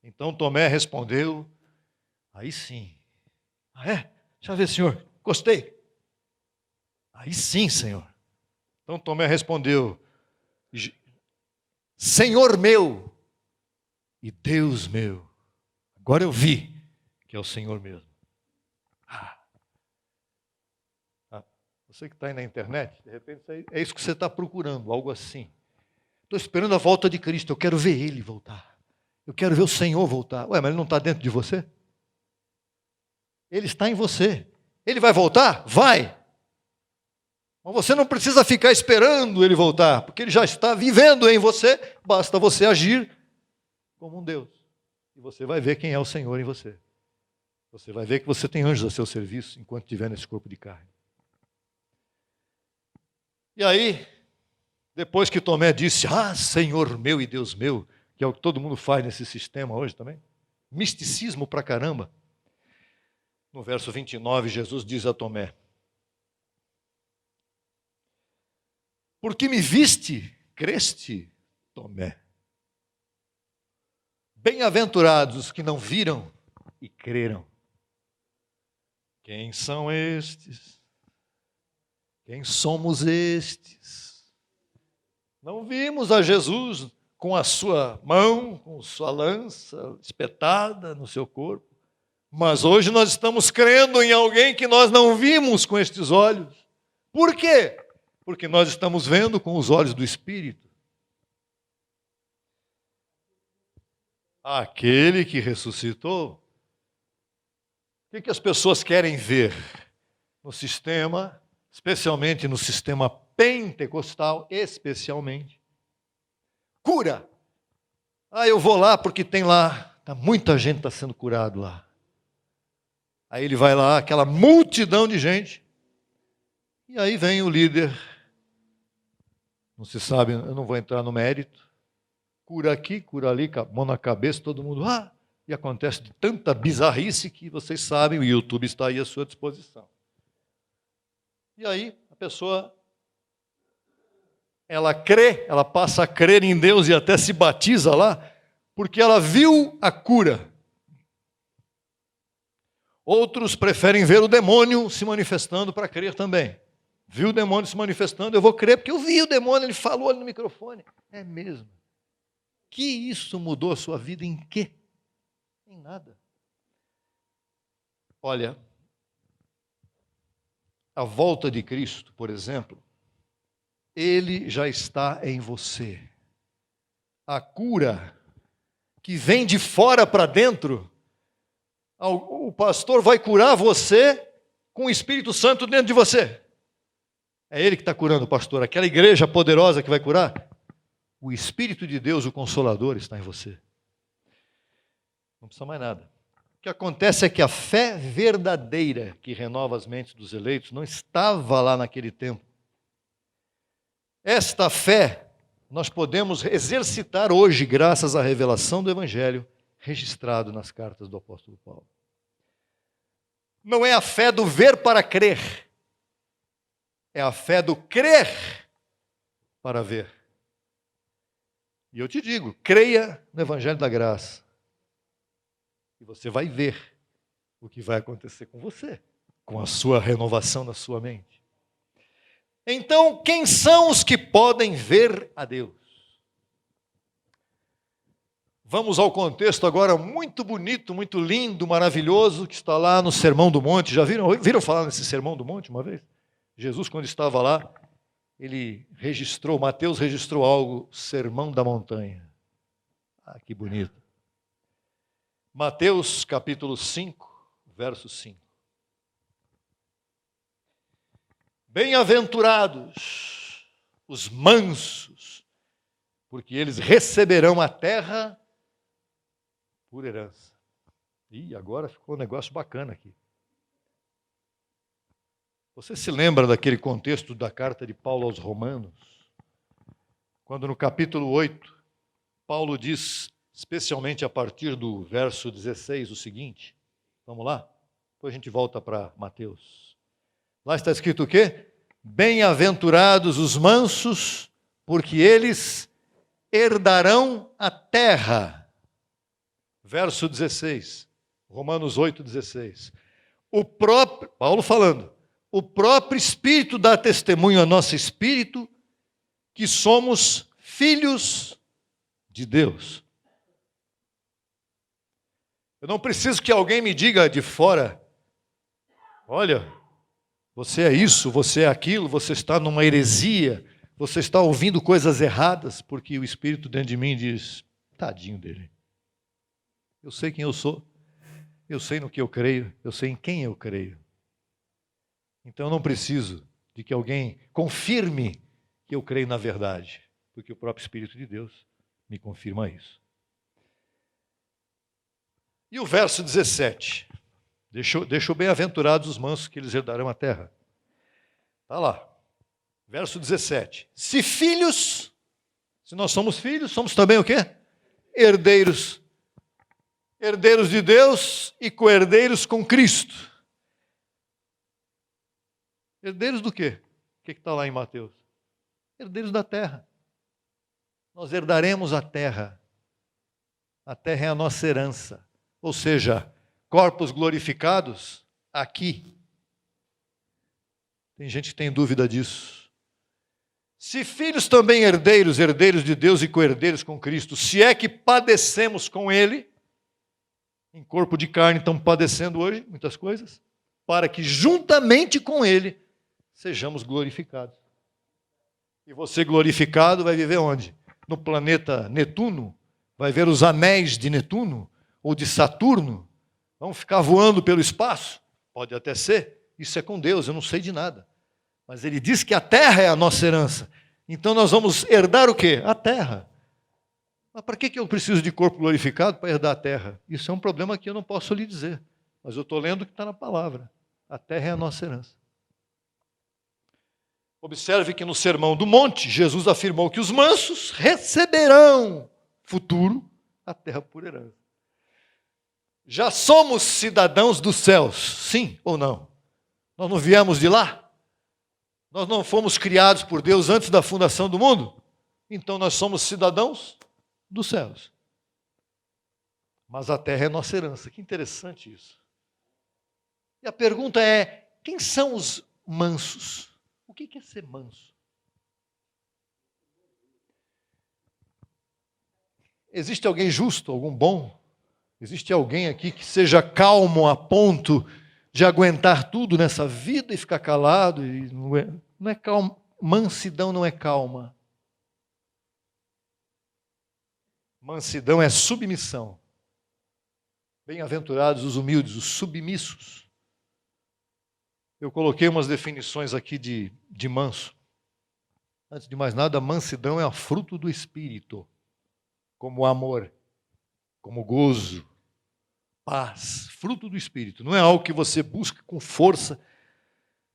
Então Tomé respondeu: Aí sim. Ah, é? Deixa eu ver, Senhor. Gostei. Aí sim, Senhor. Então Tomé respondeu: Senhor meu e Deus meu. Agora eu vi que é o Senhor mesmo. Você que está aí na internet, de repente é isso que você está procurando, algo assim. Estou esperando a volta de Cristo, eu quero ver Ele voltar. Eu quero ver o Senhor voltar. Ué, mas Ele não está dentro de você? Ele está em você. Ele vai voltar? Vai. Mas você não precisa ficar esperando Ele voltar, porque Ele já está vivendo em você, basta você agir como um Deus. E você vai ver quem é o Senhor em você. Você vai ver que você tem anjos a seu serviço enquanto estiver nesse corpo de carne. E aí, depois que Tomé disse, Senhor meu e Deus meu, que é o que todo mundo faz nesse sistema hoje também, misticismo pra caramba. No verso 29, Jesus diz a Tomé, porque me viste, creste, Tomé. Bem-aventurados os que não viram e creram. Quem são estes? Quem somos estes? Não vimos a Jesus com a sua mão, com sua lança espetada no seu corpo, mas hoje nós estamos crendo em alguém que nós não vimos com estes olhos. Por quê? Porque nós estamos vendo com os olhos do Espírito. Aquele que ressuscitou. O que as pessoas querem ver no sistema, especialmente no sistema pentecostal, especialmente? Cura. Eu vou lá porque tem lá, muita gente está sendo curado lá. Aí ele vai lá, aquela multidão de gente, e aí vem o líder, não se sabe, eu não vou entrar no mérito, cura aqui, cura ali, mão na cabeça, todo mundo, e acontece de tanta bizarrice que vocês sabem, o YouTube está aí à sua disposição. E aí a pessoa, ela crê, ela passa a crer em Deus e até se batiza lá, porque ela viu a cura. Outros preferem ver o demônio se manifestando para crer também. Viu o demônio se manifestando, eu vou crer, porque eu vi o demônio, ele falou ali no microfone. É mesmo. Que isso mudou a sua vida em quê? Em nada. Olha, a volta de Cristo, por exemplo, Ele já está em você. A cura que vem de fora para dentro, o pastor vai curar você com o Espírito Santo dentro de você. É Ele que está curando o pastor, aquela igreja poderosa que vai curar. O Espírito de Deus, o Consolador, está em você. Não precisa mais nada. O que acontece é que a fé verdadeira que renova as mentes dos eleitos não estava lá naquele tempo. Esta fé nós podemos exercitar hoje graças à revelação do Evangelho registrado nas cartas do apóstolo Paulo. Não é a fé do ver para crer, é a fé do crer para ver. E eu te digo, creia no Evangelho da Graça. E você vai ver o que vai acontecer com você, com a sua renovação da sua mente. Então, quem são os que podem ver a Deus? Vamos ao contexto agora muito bonito, muito lindo, maravilhoso, que está lá no Sermão do Monte. Já viram falar nesse Sermão do Monte uma vez? Jesus, quando estava lá, ele registrou, Mateus registrou algo, Sermão da Montanha. Que bonito. Mateus capítulo 5, verso 5. Bem-aventurados os mansos, porque eles receberão a terra por herança. E agora ficou um negócio bacana aqui. Você se lembra daquele contexto da carta de Paulo aos Romanos? Quando no capítulo 8, Paulo diz, especialmente a partir do verso 16, o seguinte. Vamos lá? Depois a gente volta para Mateus. Lá está escrito o quê? Bem-aventurados os mansos, porque eles herdarão a terra. Verso 16. Romanos 8,16. Paulo falando, o próprio Espírito dá testemunho a nosso espírito que somos filhos de Deus. Eu não preciso que alguém me diga de fora, olha, você é isso, você é aquilo, você está numa heresia, você está ouvindo coisas erradas, porque o Espírito dentro de mim diz, tadinho dele. Eu sei quem eu sou, eu sei no que eu creio, eu sei em quem eu creio. Então eu não preciso de que alguém confirme que eu creio na verdade, porque o próprio Espírito de Deus me confirma isso. E o verso 17, deixou bem-aventurados os mansos que eles herdarão a terra. Está lá, verso 17. Se filhos, se nós somos filhos, somos também o quê? Herdeiros. Herdeiros de Deus e co-herdeiros com Cristo. Herdeiros do quê? O que está lá em Mateus? Herdeiros da terra. Nós herdaremos a terra. A terra é a nossa herança. Ou seja, corpos glorificados aqui. Tem gente que tem dúvida disso. Se filhos também herdeiros, herdeiros de Deus e co-herdeiros com Cristo, se é que padecemos com Ele, em corpo de carne estamos padecendo hoje muitas coisas, para que juntamente com Ele sejamos glorificados. E você glorificado vai viver onde? No planeta Netuno? Vai ver os anéis de Netuno? Ou de Saturno? Vamos ficar voando pelo espaço? Pode até ser. Isso é com Deus, eu não sei de nada. Mas Ele diz que a terra é a nossa herança. Então nós vamos herdar o quê? A terra. Mas para que eu preciso de corpo glorificado para herdar a terra? Isso é um problema que eu não posso lhe dizer. Mas eu estou lendo o que está na palavra. A terra é a nossa herança. Observe que no Sermão do Monte, Jesus afirmou que os mansos receberão futuro a terra por herança. Já somos cidadãos dos céus, sim ou não? Nós não viemos de lá? Nós não fomos criados por Deus antes da fundação do mundo? Então nós somos cidadãos dos céus. Mas a terra é nossa herança. Que interessante isso. E a pergunta é, quem são os mansos? O que é ser manso? Existe alguém justo, algum bom? Existe alguém aqui que seja calmo a ponto de aguentar tudo nessa vida e ficar calado? E não é calma. Mansidão não é calma. Mansidão é submissão. Bem-aventurados os humildes, os submissos. Eu coloquei umas definições aqui de manso. Antes de mais nada, a mansidão é o fruto do Espírito, como amor, como gozo, paz, fruto do Espírito. Não é algo que você busca com força,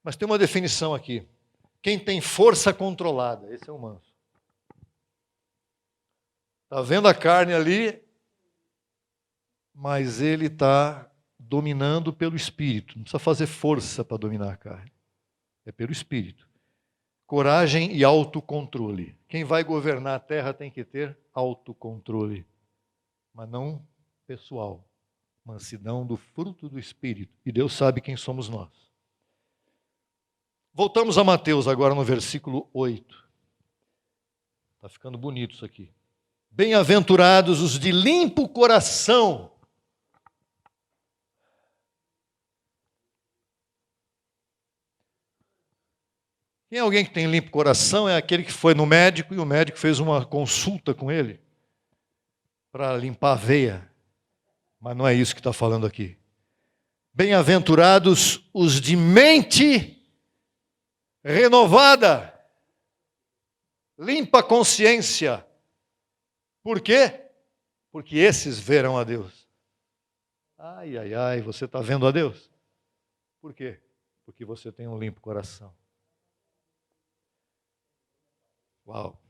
mas tem uma definição aqui. Quem tem força controlada, esse é o manso. Está vendo a carne ali, mas ele está dominando pelo Espírito. Não precisa fazer força para dominar a carne. É pelo Espírito. Coragem e autocontrole. Quem vai governar a terra tem que ter autocontrole, mas não pessoal. Mansidão do fruto do Espírito. E Deus sabe quem somos nós. Voltamos a Mateus agora no versículo 8. Está ficando bonito isso aqui. Bem-aventurados os de limpo coração. Quem é alguém que tem limpo coração? É aquele que foi no médico e o médico fez uma consulta com ele para limpar a veia. Mas não é isso que está falando aqui. Bem-aventurados os de mente renovada, limpa consciência. Por quê? Porque esses verão a Deus. Ai, ai, ai, você está vendo a Deus? Por quê? Porque você tem um limpo coração. Uau!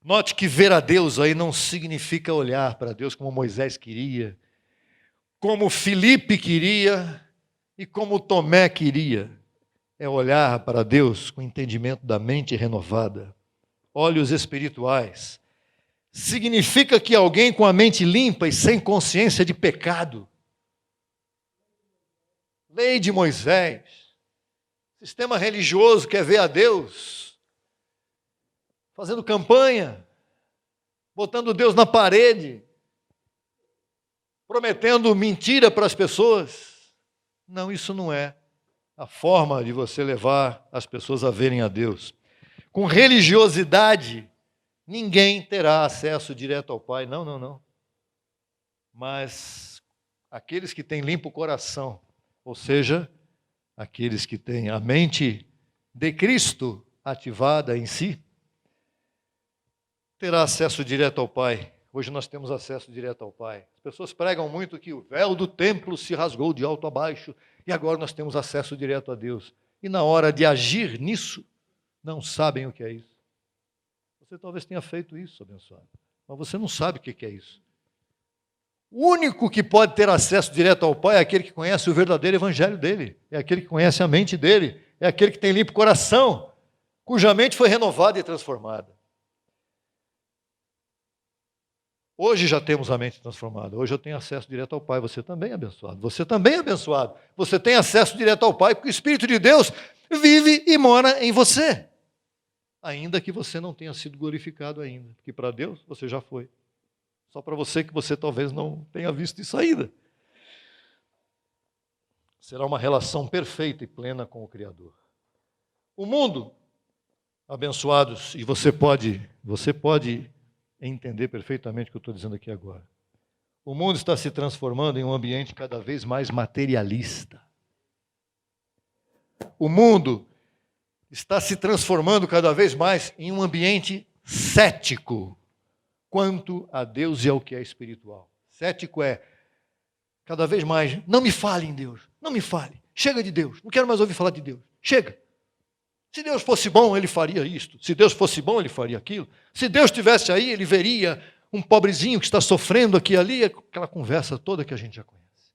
Note que ver a Deus aí não significa olhar para Deus como Moisés queria, como Filipe queria e como Tomé queria. É olhar para Deus com entendimento da mente renovada, olhos espirituais. significa que alguém com a mente limpa e sem consciência de pecado. Lei de Moisés. Sistema religioso quer ver a Deus fazendo campanha, botando Deus na parede, prometendo mentira para as pessoas. Não, isso não é a forma de você levar as pessoas a verem a Deus. Com religiosidade, ninguém terá acesso direto ao Pai. Não, não, não. Mas aqueles que têm limpo coração, ou seja, aqueles que têm a mente de Cristo ativada em si, terá acesso direto ao Pai. Hoje nós temos acesso direto ao Pai. As pessoas pregam muito que o véu do templo se rasgou de alto a baixo e agora nós temos acesso direto a Deus. E na hora de agir nisso, não sabem o que é isso. Você talvez tenha feito isso, abençoado, mas você não sabe o que é isso. O único que pode ter acesso direto ao Pai é aquele que conhece o verdadeiro evangelho dele, é aquele que conhece a mente dele, é aquele que tem limpo coração, cuja mente foi renovada e transformada. Hoje já temos a mente transformada, hoje eu tenho acesso direto ao Pai, você também é abençoado, você também é abençoado, você tem acesso direto ao Pai, porque o Espírito de Deus vive e mora em você, ainda que você não tenha sido glorificado ainda, porque para Deus você já foi. Só para você que você talvez não tenha visto de saída. Será uma relação perfeita e plena com o Criador. O mundo, abençoados, e você pode entender perfeitamente o que eu estou dizendo aqui agora. O mundo está se transformando em um ambiente cada vez mais materialista. O mundo está se transformando cada vez mais em um ambiente cético quanto a Deus e ao que é espiritual. Cético é, cada vez mais, não me fale em Deus, não me fale, chega de Deus, não quero mais ouvir falar de Deus, chega. Se Deus fosse bom, Ele faria isto, se Deus fosse bom, Ele faria aquilo, se Deus estivesse aí, Ele veria um pobrezinho que está sofrendo aqui e ali, aquela conversa toda que a gente já conhece.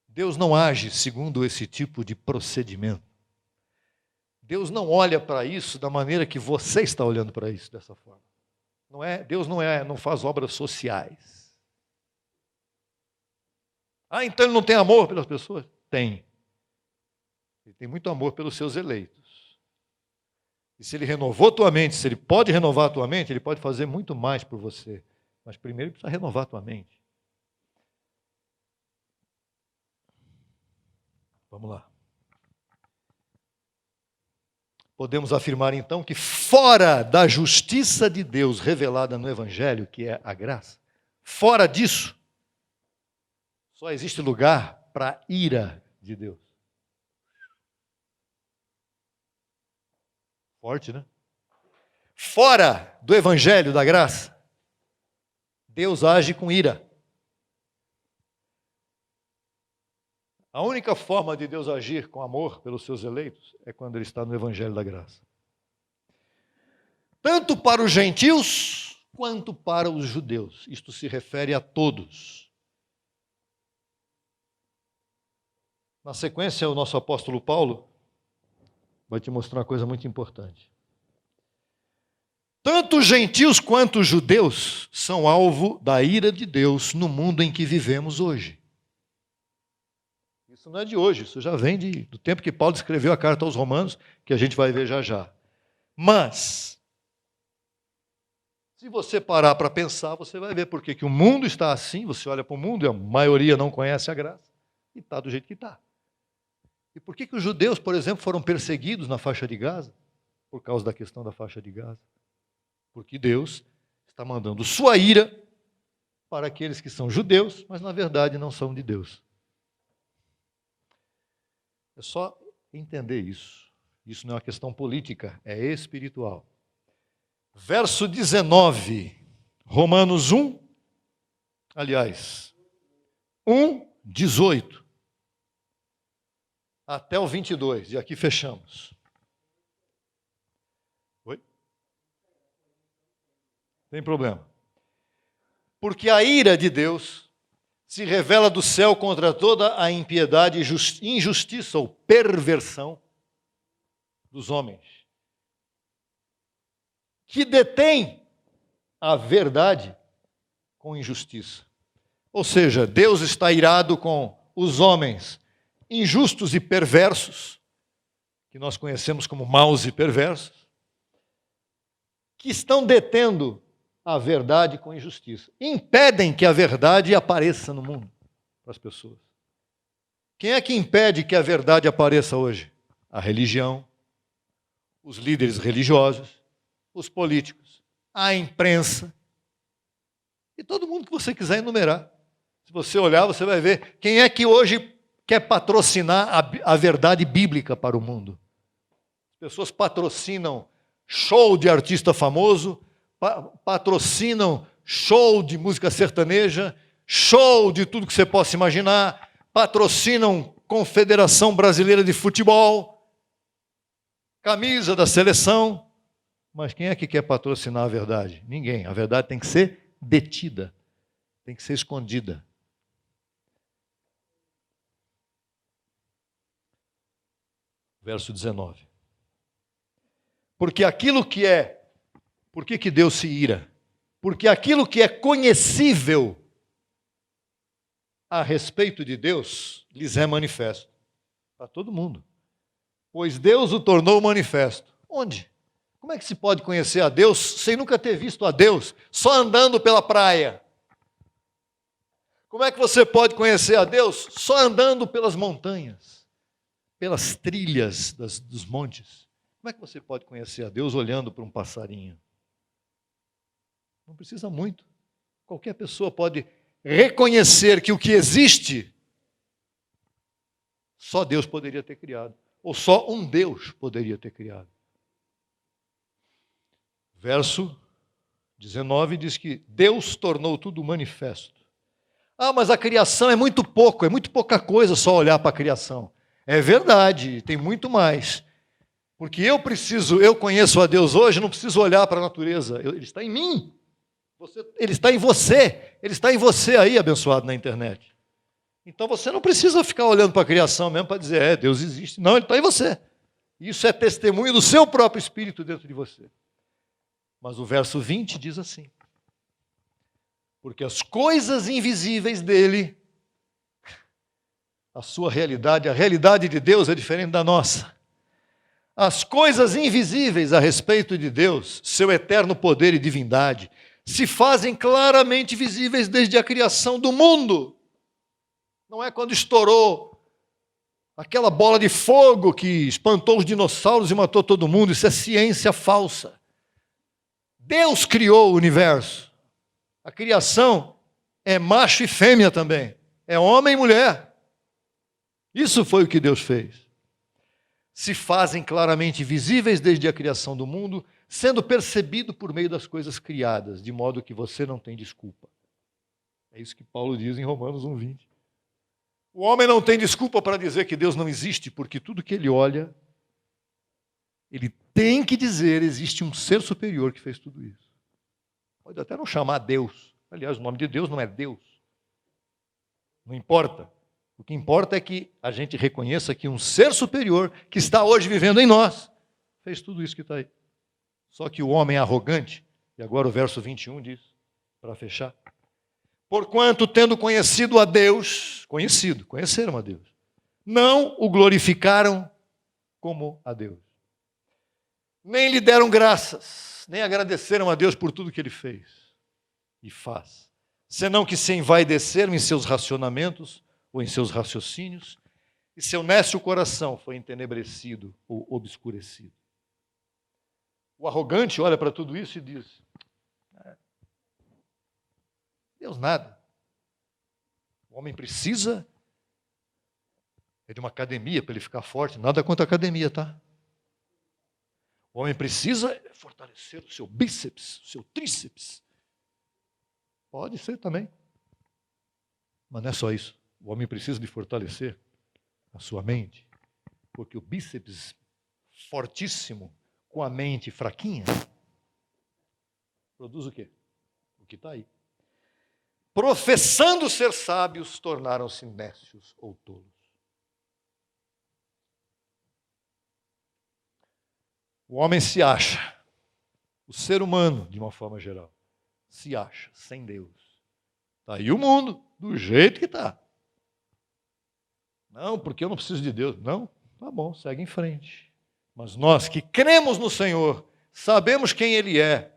Deus não age segundo esse tipo de procedimento. Deus não olha para isso da maneira que você está olhando para isso, dessa forma. Deus não faz obras sociais. Ah, então Ele não tem amor pelas pessoas? Tem. Ele tem muito amor pelos seus eleitos. E se Ele renovou tua mente, se Ele pode renovar tua mente, Ele pode fazer muito mais por você. Mas primeiro Ele precisa renovar tua mente. Vamos lá. Podemos afirmar então que fora da justiça de Deus revelada no Evangelho, que é a graça, fora disso, só existe lugar para a ira de Deus. Forte, né? Fora do Evangelho da graça, Deus age com ira. A única forma de Deus agir com amor pelos seus eleitos é quando Ele está no Evangelho da graça. Tanto para os gentios quanto para os judeus. Isto se refere a todos. Na sequência, o nosso apóstolo Paulo vai te mostrar uma coisa muito importante. Tanto os gentios quanto os judeus são alvo da ira de Deus no mundo em que vivemos hoje. Isso não é de hoje, isso já vem do tempo que Paulo escreveu a carta aos Romanos, que a gente vai ver já já. Mas, se você parar para pensar, você vai ver por que o mundo está assim, você olha para o mundo e a maioria não conhece a graça, e está do jeito que está. E por que os judeus, por exemplo, foram perseguidos na faixa de Gaza? Por causa da questão da faixa de Gaza. Porque Deus está mandando sua ira para aqueles que são judeus, mas na verdade não são de Deus. É só entender isso. Isso não é uma questão política, é espiritual. Verso 19, Romanos 1, 18, até o 22, e aqui fechamos. Oi? Tem problema. Porque a ira de Deus se revela do céu contra toda a impiedade, injustiça ou perversão dos homens, que detém a verdade com injustiça. Ou seja, Deus está irado com os homens injustos e perversos, que nós conhecemos como maus e perversos, que estão detendo a verdade com injustiça. Impedem que a verdade apareça no mundo para as pessoas. Quem é que impede que a verdade apareça hoje? A religião, os líderes religiosos, os políticos, a imprensa e todo mundo que você quiser enumerar. Se você olhar, você vai ver quem é que hoje quer patrocinar a verdade bíblica para o mundo. As pessoas patrocinam show de artista famoso, patrocinam show de música sertaneja, show de tudo que você possa imaginar, patrocinam Confederação Brasileira de Futebol, camisa da seleção. Mas quem é que quer patrocinar a verdade? Ninguém. A verdade tem que ser detida, tem que ser escondida. Verso 19. Porque aquilo que é, por que Deus se ira? Porque aquilo que é conhecível a respeito de Deus lhes é manifesto. Para todo mundo. Pois Deus o tornou manifesto. Onde? Como é que se pode conhecer a Deus sem nunca ter visto a Deus, só andando pela praia? Como é que você pode conhecer a Deus só andando pelas montanhas, pelas trilhas dos montes? Como é que você pode conhecer a Deus olhando para um passarinho? Não precisa muito. Qualquer pessoa pode reconhecer que o que existe, só Deus poderia ter criado. Ou só um Deus poderia ter criado. Verso 19 diz que Deus tornou tudo manifesto. Ah, mas a criação é muito pouca coisa só olhar para a criação. É verdade, tem muito mais. Porque eu conheço a Deus hoje, não preciso olhar para a natureza. Ele está em mim. Ele está em você. Ele está em você aí, abençoado na internet. Então você não precisa ficar olhando para a criação mesmo para dizer, Deus existe. Não, Ele está em você. Isso é testemunho do seu próprio Espírito dentro de você. Mas o verso 20 diz assim: porque as coisas invisíveis dele, a sua realidade, a realidade de Deus é diferente da nossa. As coisas invisíveis a respeito de Deus, seu eterno poder e divindade, se fazem claramente visíveis desde a criação do mundo. Não é quando estourou aquela bola de fogo que espantou os dinossauros e matou todo mundo. Isso é ciência falsa. Deus criou o universo. A criação é macho e fêmea também. É homem e mulher. Isso foi o que Deus fez. Se fazem claramente visíveis desde a criação do mundo, sendo percebido por meio das coisas criadas, de modo que você não tem desculpa. É isso que Paulo diz em Romanos 1:20. O homem não tem desculpa para dizer que Deus não existe, porque tudo que ele olha, ele tem que dizer, existe um ser superior que fez tudo isso. Pode até não chamar Deus. Aliás, o nome de Deus não é Deus. Não importa. O que importa é que a gente reconheça que um ser superior, que está hoje vivendo em nós, fez tudo isso que está aí. Só que o homem é arrogante, e agora o verso 21 diz, para fechar: porquanto, tendo conhecido a Deus, conheceram a Deus, não o glorificaram como a Deus. Nem lhe deram graças, nem agradeceram a Deus por tudo que ele fez e faz, senão que se envaideceram em seus racionamentos ou em seus raciocínios, e seu nécio coração foi entenebrecido ou obscurecido. O arrogante olha para tudo isso e diz: Deus nada. O homem precisa de uma academia para ele ficar forte. Nada contra a academia, tá? O homem precisa fortalecer o seu bíceps, o seu tríceps. Pode ser também. Mas não é só isso. O homem precisa de fortalecer a sua mente. Porque o bíceps fortíssimo com a mente fraquinha produz o quê? O que está aí. Professando ser sábios, tornaram-se nécios ou tolos. O homem se acha, o ser humano, de uma forma geral, se acha sem Deus. Está aí o mundo, do jeito que está. Não, porque eu não preciso de Deus. Não, tá bom, segue em frente. Mas nós que cremos no Senhor, sabemos quem Ele é,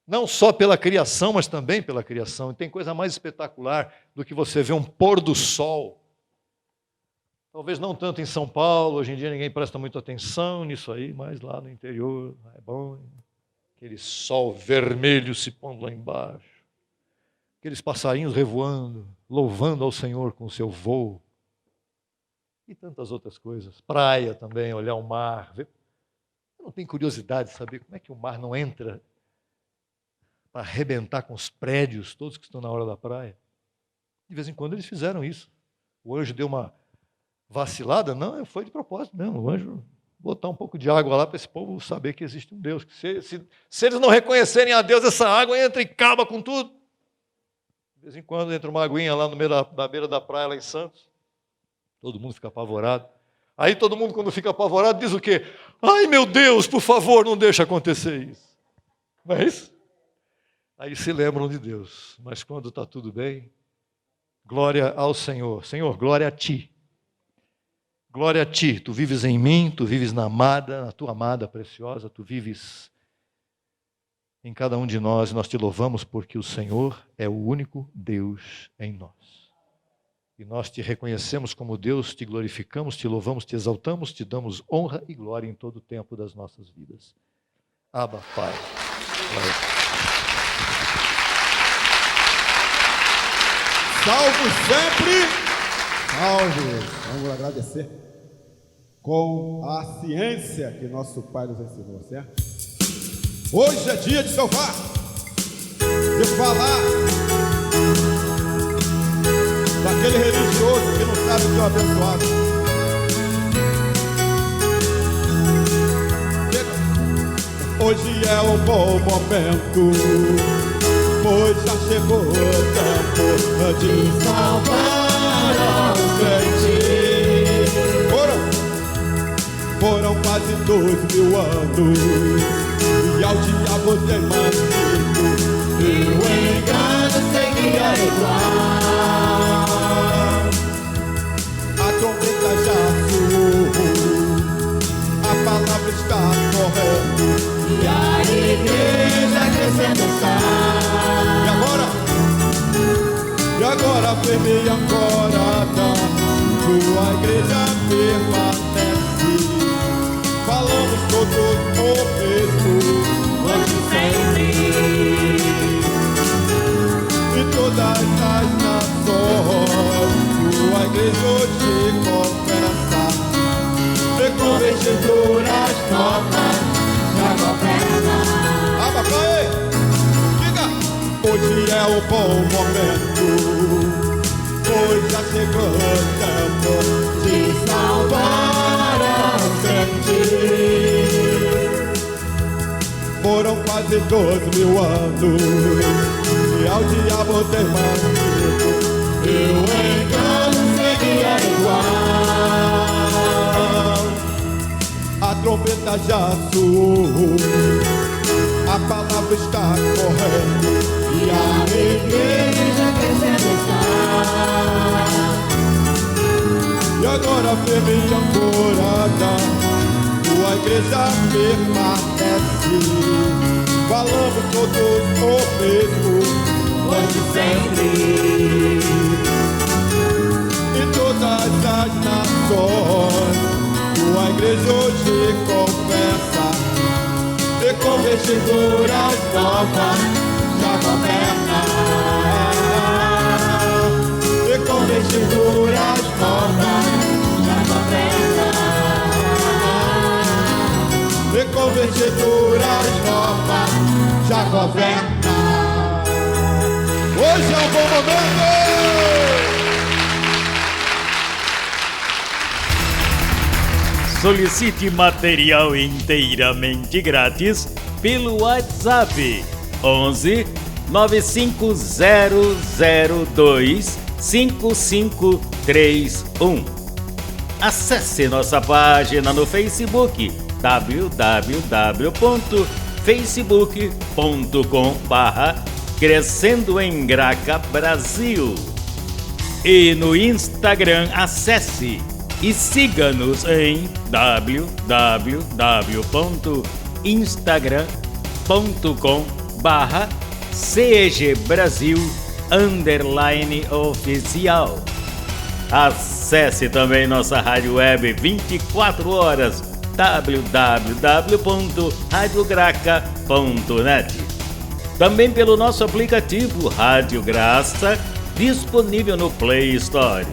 não só pela criação, mas também pela criação. E tem coisa mais espetacular do que você ver um pôr do sol. Talvez não tanto em São Paulo, hoje em dia ninguém presta muita atenção nisso aí, mas lá no interior é bom. Aquele sol vermelho se pondo lá embaixo. Aqueles passarinhos revoando, louvando ao Senhor com o seu voo. E tantas outras coisas. Praia também, olhar o mar. Ver. Eu não tenho curiosidade de saber como é que o mar não entra para arrebentar com os prédios, todos que estão na hora da praia. De vez em quando eles fizeram isso. O anjo deu uma vacilada? Não, foi de propósito mesmo. O anjo botar um pouco de água lá para esse povo saber que existe um Deus. Que se eles não reconhecerem a Deus, essa água entra e acaba com tudo. De vez em quando entra uma aguinha lá no meio da beira da praia, lá em Santos. Todo mundo fica apavorado. Aí todo mundo, quando fica apavorado, diz o quê? Ai, meu Deus, por favor, não deixe acontecer isso. Não é isso? Aí se lembram de Deus. Mas quando está tudo bem, glória ao Senhor. Senhor, glória a Ti. Glória a Ti. Tu vives em mim, Tu vives na Tua amada preciosa, Tu vives em cada um de nós. E nós Te louvamos porque o Senhor é o único Deus em nós. E nós Te reconhecemos como Deus, Te glorificamos, Te louvamos, Te exaltamos, Te damos honra e glória em todo o tempo das nossas vidas. Abba, Pai. Glória. Salve sempre! Salve! Vamos agradecer com a ciência que nosso Pai nos ensinou, certo? Hoje é dia de salvar, de falar daquele religioso que não sabe que é o abençoado. Hoje é um bom momento, pois já chegou o tempo de salvar ao crente. Foram quase 2000 anos e ao diabo tem mantido, e o engano seguia igual. A trombeta já soou, a palavra está correndo e a igreja crescendo está. E agora firme e ancorada, tua igreja permanece. Falamos todos o mesmo, hoje sempre. E todas as nações, tua igreja hoje confessa. E com vestiduras novas, já governa. Abacaê, diga! Hoje é o bom momento, pois já chegou o tempo de salvar ao crente. Foram quase 2000 anos e ao diabo tem mantido, e o engano seguia igual. A trombeta já soou, a palavra está correndo e a igreja crescendo está. E agora firme e ancorada, tua igreja permanece. Falamos todos o mesmo, hoje sempre. E todas as nações, tua igreja hoje confessa. E com vestiduras novas, já governa. E com vestiduras novas, já governa. E com vestiduras novas, já governa. Hoje é um bom momento. Solicite material inteiramente grátis pelo WhatsApp 11 95002 5531. Acesse nossa página no Facebook www.facebook.com/ Crescendo em Graca Brasil. E no Instagram, acesse e siga-nos em www.instagram.com/cegbrasil_oficial. Acesse também nossa rádio web 24 horas, www.radiograca.net. Também pelo nosso aplicativo Rádio Graça, disponível no Play Store.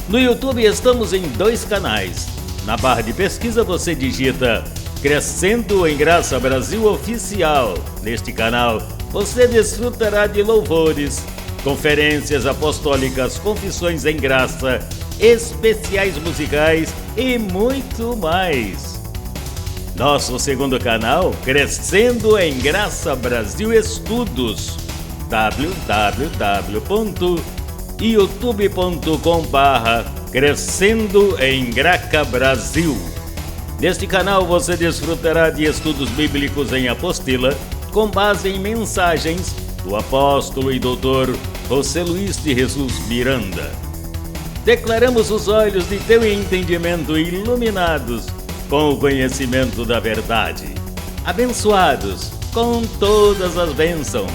No YouTube estamos em 2 canais. Na barra de pesquisa você digita Crescendo em Graça Brasil Oficial. Neste canal você desfrutará de louvores, conferências apostólicas, confissões em graça, especiais musicais e muito mais. Nosso segundo canal, Crescendo em Graça Brasil Estudos, www.youtube.com/Crescendo em Graca Brasil. Neste canal você desfrutará de estudos bíblicos em apostila, com base em mensagens do apóstolo e doutor José Luiz de Jesus Miranda. Declaramos os olhos de teu entendimento iluminados com o conhecimento da verdade, abençoados com todas as bênçãos.